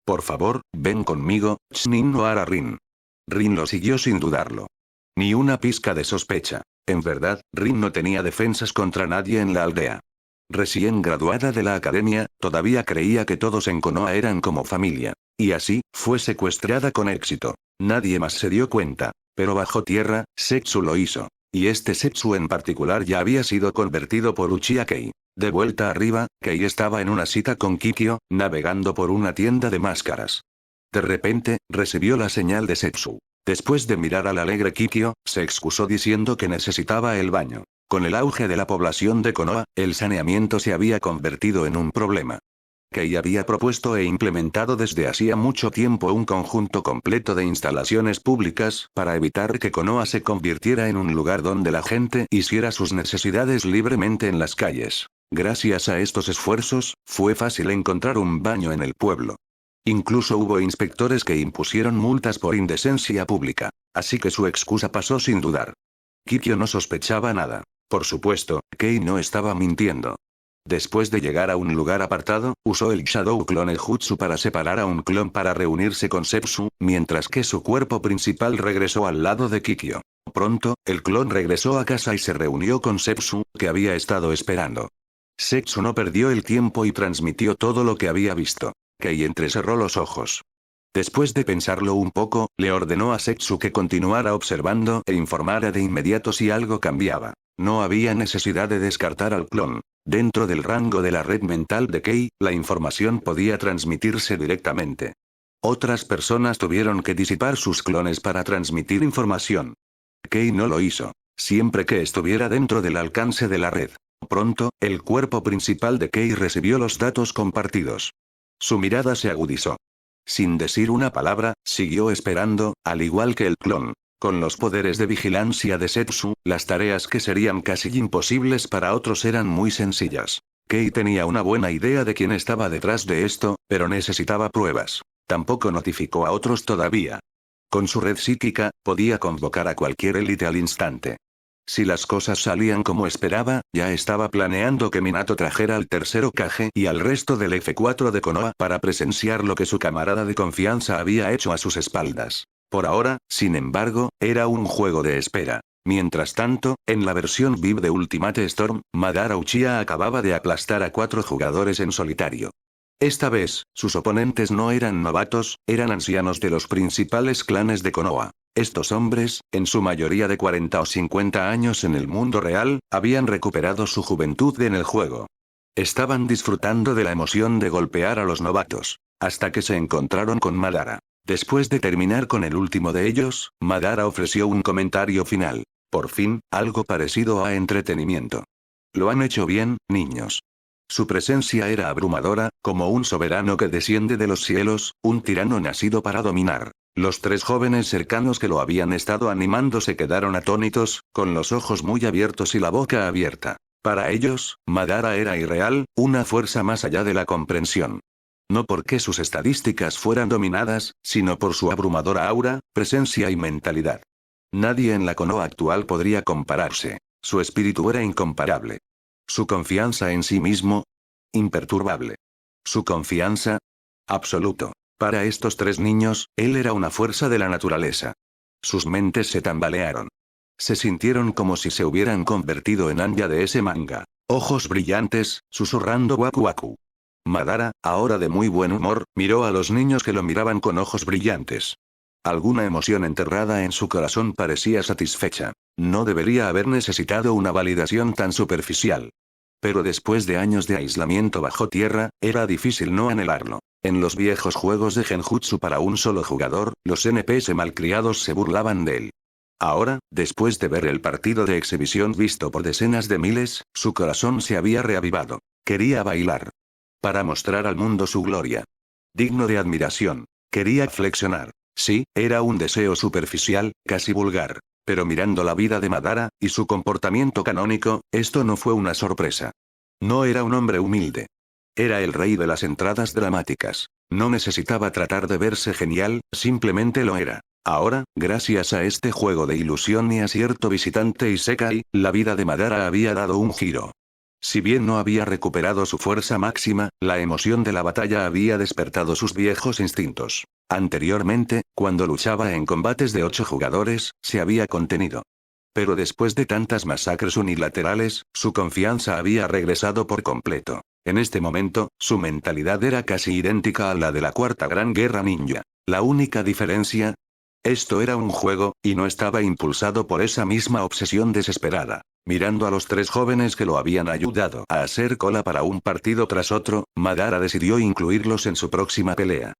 Por favor, ven conmigo, Chunin Nohara Rin». Rin lo siguió sin dudarlo. Ni una pizca de sospecha. En verdad, Rin no tenía defensas contra nadie en la aldea. Recién graduada de la academia, todavía creía que todos en Konoha eran como familia. Y así, fue secuestrada con éxito. Nadie más se dio cuenta. Pero bajo tierra, Setsu lo hizo. Y este Setsu en particular ya había sido convertido por Uchiha Kei. De vuelta arriba, Kei estaba en una cita con Kikyo, navegando por una tienda de máscaras. De repente, recibió la señal de Setsu. Después de mirar al alegre Kikyo, se excusó diciendo que necesitaba el baño. Con el auge de la población de Konoha, el saneamiento se había convertido en un problema. Kei había propuesto e implementado desde hacía mucho tiempo un conjunto completo de instalaciones públicas para evitar que Konoha se convirtiera en un lugar donde la gente hiciera sus necesidades libremente en las calles. Gracias a estos esfuerzos, fue fácil encontrar un baño en el pueblo. Incluso hubo inspectores que impusieron multas por indecencia pública, así que su excusa pasó sin dudar. Kikyo no sospechaba nada. Por supuesto, Kei no estaba mintiendo. Después de llegar a un lugar apartado, usó el Shadow Clone Jutsu para separar a un clon para reunirse con Sepsu, mientras que su cuerpo principal regresó al lado de Kikyo. Pronto, el clon regresó a casa y se reunió con Sepsu, que había estado esperando. Sepsu no perdió el tiempo y transmitió todo lo que había visto. Kei entrecerró los ojos. Después de pensarlo un poco, le ordenó a Sepsu que continuara observando e informara de inmediato si algo cambiaba. No había necesidad de descartar al clon. Dentro del rango de la red mental de Kei, la información podía transmitirse directamente. Otras personas tuvieron que disipar sus clones para transmitir información. Kei no lo hizo. Siempre que estuviera dentro del alcance de la red. Pronto, el cuerpo principal de Kei recibió los datos compartidos. Su mirada se agudizó. Sin decir una palabra, siguió esperando, al igual que el clon. Con los poderes de vigilancia de Sepsu, las tareas que serían casi imposibles para otros eran muy sencillas. Kei tenía una buena idea de quién estaba detrás de esto, pero necesitaba pruebas. Tampoco notificó a otros todavía. Con su red psíquica, podía convocar a cualquier élite al instante. Si las cosas salían como esperaba, ya estaba planeando que Minato trajera al tercer Hokage y al resto del F4 de Konoha para presenciar lo que su camarada de confianza había hecho a sus espaldas. Por ahora, sin embargo, era un juego de espera. Mientras tanto, en la versión VIP de Ultimate Storm, Madara Uchiha acababa de aplastar a 4 jugadores en solitario. Esta vez, sus oponentes no eran novatos, eran ancianos de los principales clanes de Konoha. Estos hombres, en su mayoría de 40 o 50 años en el mundo real, habían recuperado su juventud en el juego. Estaban disfrutando de la emoción de golpear a los novatos, hasta que se encontraron con Madara. Después de terminar con el último de ellos, Madara ofreció un comentario final. Por fin, algo parecido a entretenimiento. Lo han hecho bien, niños. Su presencia era abrumadora, como un soberano que desciende de los cielos, un tirano nacido para dominar. Los 3 jóvenes cercanos que lo habían estado animando se quedaron atónitos, con los ojos muy abiertos y la boca abierta. Para ellos, Madara era irreal, una fuerza más allá de la comprensión. No porque sus estadísticas fueran dominadas, sino por su abrumadora aura, presencia y mentalidad. Nadie en la Konoha actual podría compararse. Su espíritu era incomparable. Su confianza en sí mismo, imperturbable. Su confianza, absoluto. Para estos 3 niños, él era una fuerza de la naturaleza. Sus mentes se tambalearon. Se sintieron como si se hubieran convertido en Anya de ese manga. Ojos brillantes, susurrando waku waku. Madara, ahora de muy buen humor, miró a los niños que lo miraban con ojos brillantes. Alguna emoción enterrada en su corazón parecía satisfecha. No debería haber necesitado una validación tan superficial. Pero después de años de aislamiento bajo tierra, era difícil no anhelarlo. En los viejos juegos de Genjutsu para un solo jugador, los NPS malcriados se burlaban de él. Ahora, después de ver el partido de exhibición visto por decenas de miles, su corazón se había reavivado. Quería bailar. Para mostrar al mundo su gloria. Digno de admiración. Quería flexionar. Sí, era un deseo superficial, casi vulgar. Pero mirando la vida de Madara, y su comportamiento canónico, esto no fue una sorpresa. No era un hombre humilde. Era el rey de las entradas dramáticas. No necesitaba tratar de verse genial, simplemente lo era. Ahora, gracias a este juego de ilusión y a cierto visitante Isekai, la vida de Madara había dado un giro. Si bien no había recuperado su fuerza máxima, la emoción de la batalla había despertado sus viejos instintos. Anteriormente, cuando luchaba en combates de 8 jugadores, se había contenido. Pero después de tantas masacres unilaterales, su confianza había regresado por completo. En este momento, su mentalidad era casi idéntica a la de la Cuarta Gran Guerra Ninja. La única diferencia, esto era un juego, y no estaba impulsado por esa misma obsesión desesperada. Mirando a los 3 jóvenes que lo habían ayudado a hacer cola para un partido tras otro, Madara decidió incluirlos en su próxima pelea.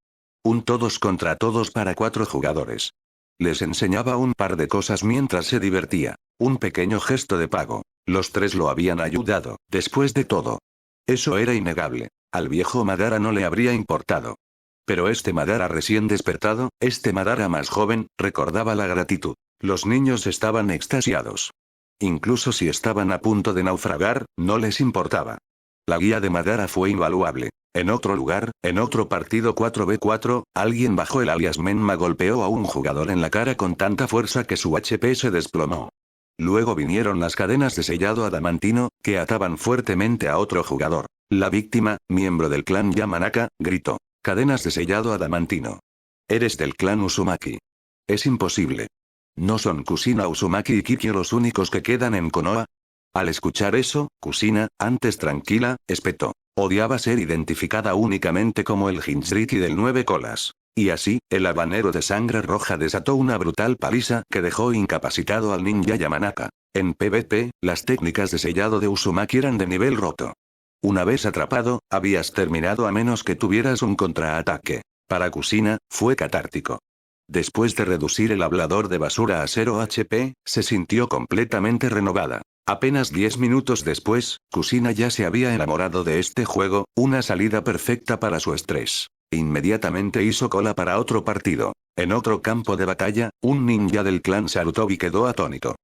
Un todos contra todos para 4 jugadores. Les enseñaba un par de cosas mientras se divertía. Un pequeño gesto de pago. Los tres lo habían ayudado, después de todo. Eso era innegable. Al viejo Madara no le habría importado. Pero este Madara recién despertado, este Madara más joven, recordaba la gratitud. Los niños estaban extasiados. Incluso si estaban a punto de naufragar, no les importaba. La guía de Madara fue invaluable. En otro lugar, en otro partido 4v4, alguien bajo el alias Menma golpeó a un jugador en la cara con tanta fuerza que su HP se desplomó. Luego vinieron las cadenas de sellado adamantino, que ataban fuertemente a otro jugador. La víctima, miembro del clan Yamanaka, gritó. Cadenas de sellado adamantino. Eres del clan Uzumaki. Es imposible. ¿No son Kushina Uzumaki y Kikyo los únicos que quedan en Konoha? Al escuchar eso, Kushina, antes tranquila, espetó. Odiaba ser identificada únicamente como el Jinchuriki del 9 colas. Y así, el habanero de sangre roja desató una brutal paliza que dejó incapacitado al ninja Yamanaka. En PvP, las técnicas de sellado de Uzumaki eran de nivel roto. Una vez atrapado, habías terminado a menos que tuvieras un contraataque. Para Kushina, fue catártico. Después de reducir el hablador de basura a 0 HP, se sintió completamente renovada. Apenas 10 minutos después, Kushina ya se había enamorado de este juego, una salida perfecta para su estrés. Inmediatamente hizo cola para otro partido. En otro campo de batalla, un ninja del clan Sarutobi quedó atónito.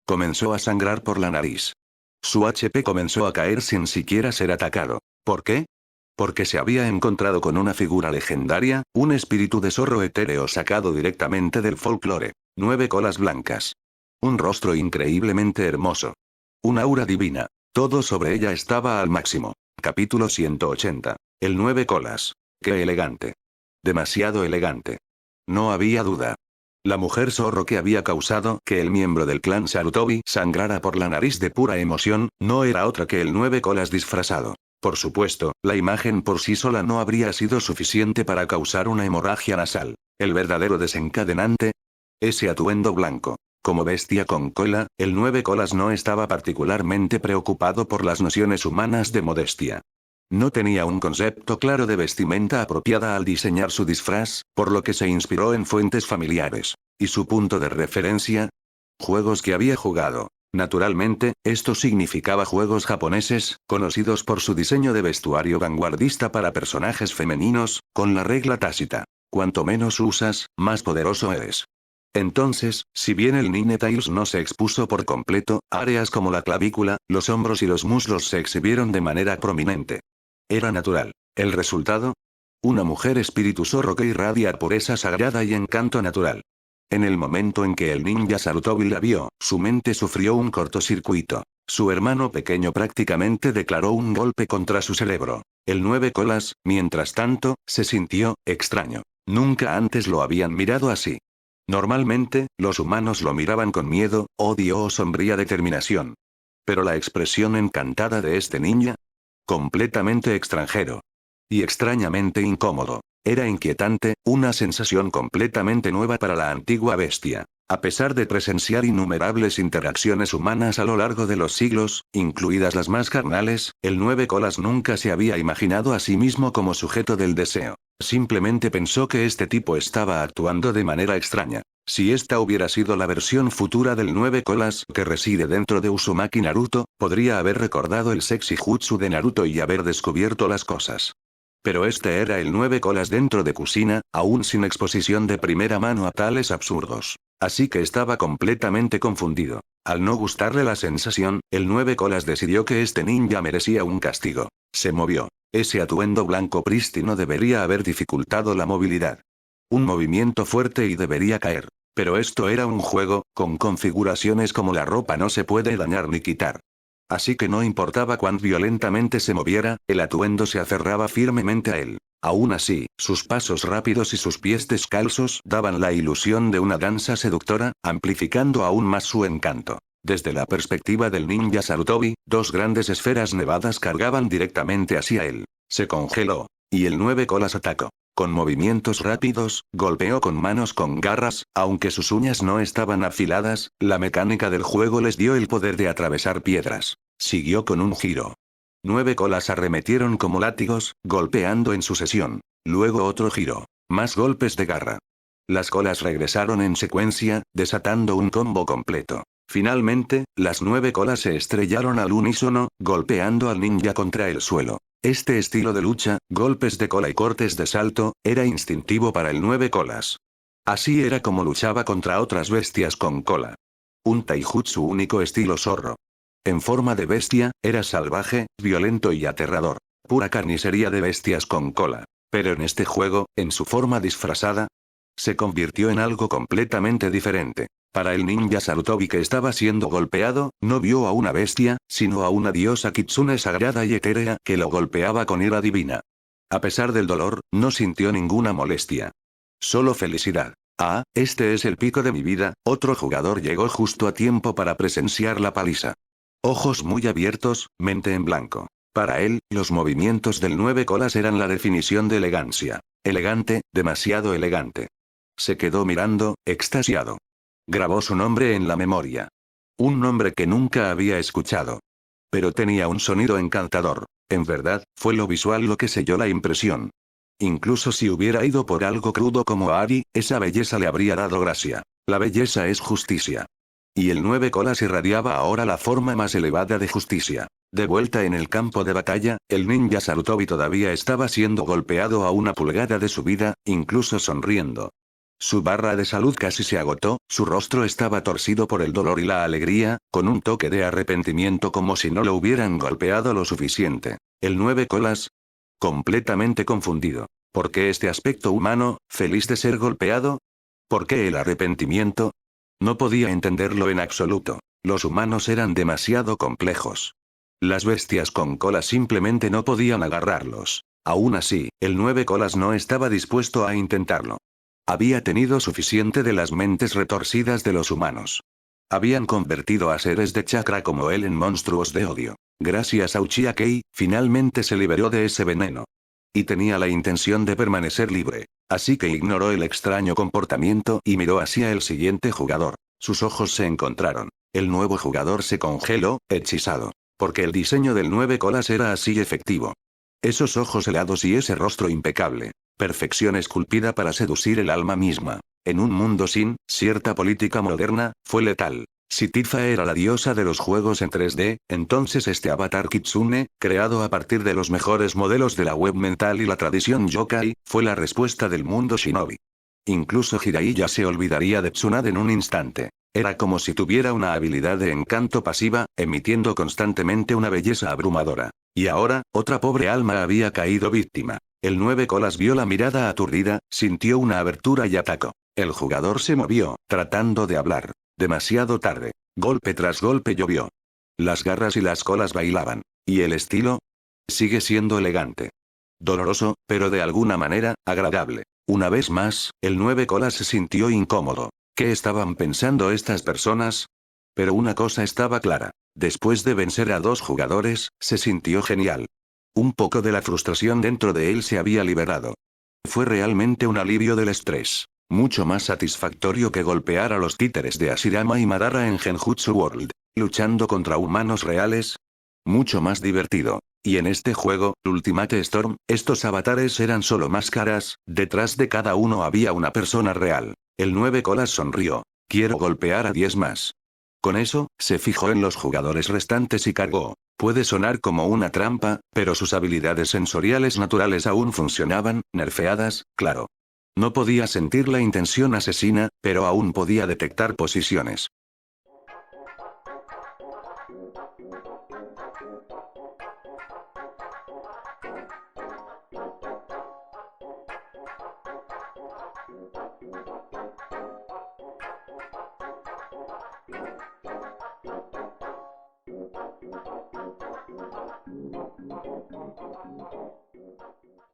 Comenzó a sangrar por la nariz. Su HP comenzó a caer sin siquiera ser atacado. ¿Por qué? Porque se había encontrado con una figura legendaria, un espíritu de zorro etéreo sacado directamente del folclore. 9 colas blancas. Un rostro increíblemente hermoso. Un aura divina. Todo sobre ella estaba al máximo. Capítulo 180. El 9 colas. ¡Qué elegante! Demasiado elegante. No había duda. La mujer zorro que había causado que el miembro del clan Sarutobi sangrara por la nariz de pura emoción, no era otra que el 9 colas disfrazado. Por supuesto, la imagen por sí sola no habría sido suficiente para causar una hemorragia nasal. El verdadero desencadenante. Ese atuendo blanco. Como bestia con cola, el 9 colas no estaba particularmente preocupado por las nociones humanas de modestia. No tenía un concepto claro de vestimenta apropiada al diseñar su disfraz, por lo que se inspiró en fuentes familiares. ¿Y su punto de referencia? Juegos que había jugado. Naturalmente, esto significaba juegos japoneses, conocidos por su diseño de vestuario vanguardista para personajes femeninos, con la regla tácita. Cuanto menos usas, más poderoso eres. Entonces, si bien el Ninetales no se expuso por completo, áreas como la clavícula, los hombros y los muslos se exhibieron de manera prominente. Era natural. ¿El resultado? Una mujer espíritu zorro que irradia pureza sagrada y encanto natural. En el momento en que el ninja Sarutobi la vio, su mente sufrió un cortocircuito. Su hermano pequeño prácticamente declaró un golpe contra su cerebro. El 9 colas, mientras tanto, se sintió extraño. Nunca antes lo habían mirado así. Normalmente, los humanos lo miraban con miedo, odio o sombría determinación. Pero la expresión encantada de este ninja, completamente extranjero. Y extrañamente incómodo. Era inquietante, una sensación completamente nueva para la antigua bestia. A pesar de presenciar innumerables interacciones humanas a lo largo de los siglos, incluidas las más carnales, el 9 colas nunca se había imaginado a sí mismo como sujeto del deseo. Simplemente pensó que este tipo estaba actuando de manera extraña. Si esta hubiera sido la versión futura del 9 colas que reside dentro de Uzumaki Naruto, podría haber recordado el sexy jutsu de Naruto y haber descubierto las cosas. Pero este era el 9 colas dentro de Kushina, aún sin exposición de primera mano a tales absurdos. Así que estaba completamente confundido. Al no gustarle la sensación, el 9 colas decidió que este ninja merecía un castigo. Se movió. Ese atuendo blanco prístino debería haber dificultado la movilidad. Un movimiento fuerte y debería caer. Pero esto era un juego, con configuraciones como la ropa no se puede dañar ni quitar. Así que no importaba cuán violentamente se moviera, el atuendo se aferraba firmemente a él. Aún así, sus pasos rápidos y sus pies descalzos daban la ilusión de una danza seductora, amplificando aún más su encanto. Desde la perspectiva del ninja Sarutobi, dos grandes esferas nevadas cargaban directamente hacia él. Se congeló. Y el 9 colas atacó. Con movimientos rápidos, golpeó con manos con garras, aunque sus uñas no estaban afiladas, la mecánica del juego les dio el poder de atravesar piedras. Siguió con un giro. 9 colas arremetieron como látigos, golpeando en sucesión. Luego otro giro. Más golpes de garra. Las colas regresaron en secuencia, desatando un combo completo. Finalmente, las 9 colas se estrellaron al unísono, golpeando al ninja contra el suelo. Este estilo de lucha, golpes de cola y cortes de salto, era instintivo para el 9 colas. Así era como luchaba contra otras bestias con cola. Un taijutsu único estilo zorro. En forma de bestia, era salvaje, violento y aterrador. Pura carnicería de bestias con cola. Pero en este juego, en su forma disfrazada, se convirtió en algo completamente diferente. Para el ninja Sarutobi que estaba siendo golpeado, no vio a una bestia, sino a una diosa kitsune sagrada y etérea que lo golpeaba con ira divina. A pesar del dolor, no sintió ninguna molestia. Solo felicidad. Ah, este es el pico de mi vida. Otro jugador llegó justo a tiempo para presenciar la paliza. Ojos muy abiertos, mente en blanco. Para él, los movimientos del 9 colas eran la definición de elegancia. Elegante, demasiado elegante. Se quedó mirando, extasiado. Grabó su nombre en la memoria. Un nombre que nunca había escuchado. Pero tenía un sonido encantador. En verdad, fue lo visual lo que selló la impresión. Incluso si hubiera ido por algo crudo como Ari, esa belleza le habría dado gracia. La belleza es justicia. Y el 9 colas irradiaba ahora la forma más elevada de justicia. De vuelta en el campo de batalla, el ninja Sarutobi todavía estaba siendo golpeado a una pulgada de su vida, incluso sonriendo. Su barra de salud casi se agotó, su rostro estaba torcido por el dolor y la alegría, con un toque de arrepentimiento como si no lo hubieran golpeado lo suficiente. El 9 colas. Completamente confundido. ¿Por qué este aspecto humano, feliz de ser golpeado? ¿Por qué el arrepentimiento? No podía entenderlo en absoluto. Los humanos eran demasiado complejos. Las bestias con colas simplemente no podían agarrarlos. Aún así, el 9 colas no estaba dispuesto a intentarlo. Había tenido suficiente de las mentes retorcidas de los humanos. Habían convertido a seres de chakra como él en monstruos de odio. Gracias a Uchiha Kei, finalmente se liberó de ese veneno. Y tenía la intención de permanecer libre. Así que ignoró el extraño comportamiento y miró hacia el siguiente jugador. Sus ojos se encontraron. El nuevo jugador se congeló, hechizado. Porque el diseño del 9 colas era así efectivo. Esos ojos helados y ese rostro impecable. Perfección esculpida para seducir el alma misma. En un mundo sin cierta política moderna, fue letal. Si Tifa era la diosa de los juegos en 3D, entonces este avatar Kitsune, creado a partir de los mejores modelos de la web mental y la tradición yokai, fue la respuesta del mundo shinobi. Incluso Jiraiya se olvidaría de Tsunade en un instante. Era como si tuviera una habilidad de encanto pasiva, emitiendo constantemente una belleza abrumadora. Y ahora, otra pobre alma había caído víctima. El 9 colas vio la mirada aturdida, sintió una abertura y atacó. El jugador se movió, tratando de hablar. Demasiado tarde. Golpe tras golpe llovió. Las garras y las colas bailaban. ¿Y el estilo? Sigue siendo elegante. Doloroso, pero de alguna manera, agradable. Una vez más, el 9 colas se sintió incómodo. ¿Qué estaban pensando estas personas? Pero una cosa estaba clara. Después de vencer a 2 jugadores, se sintió genial. Un poco de la frustración dentro de él se había liberado. Fue realmente un alivio del estrés. Mucho más satisfactorio que golpear a los títeres de Ashirama y Madara en Genjutsu World. Luchando contra humanos reales. Mucho más divertido. Y en este juego, Ultimate Storm, estos avatares eran solo máscaras, detrás de cada uno había una persona real. El 9 colas sonrió. Quiero golpear a 10 más. Con eso, se fijó en los jugadores restantes y cargó. Puede sonar como una trampa, pero sus habilidades sensoriales naturales aún funcionaban, nerfeadas, claro. No podía sentir la intención asesina, pero aún podía detectar posiciones.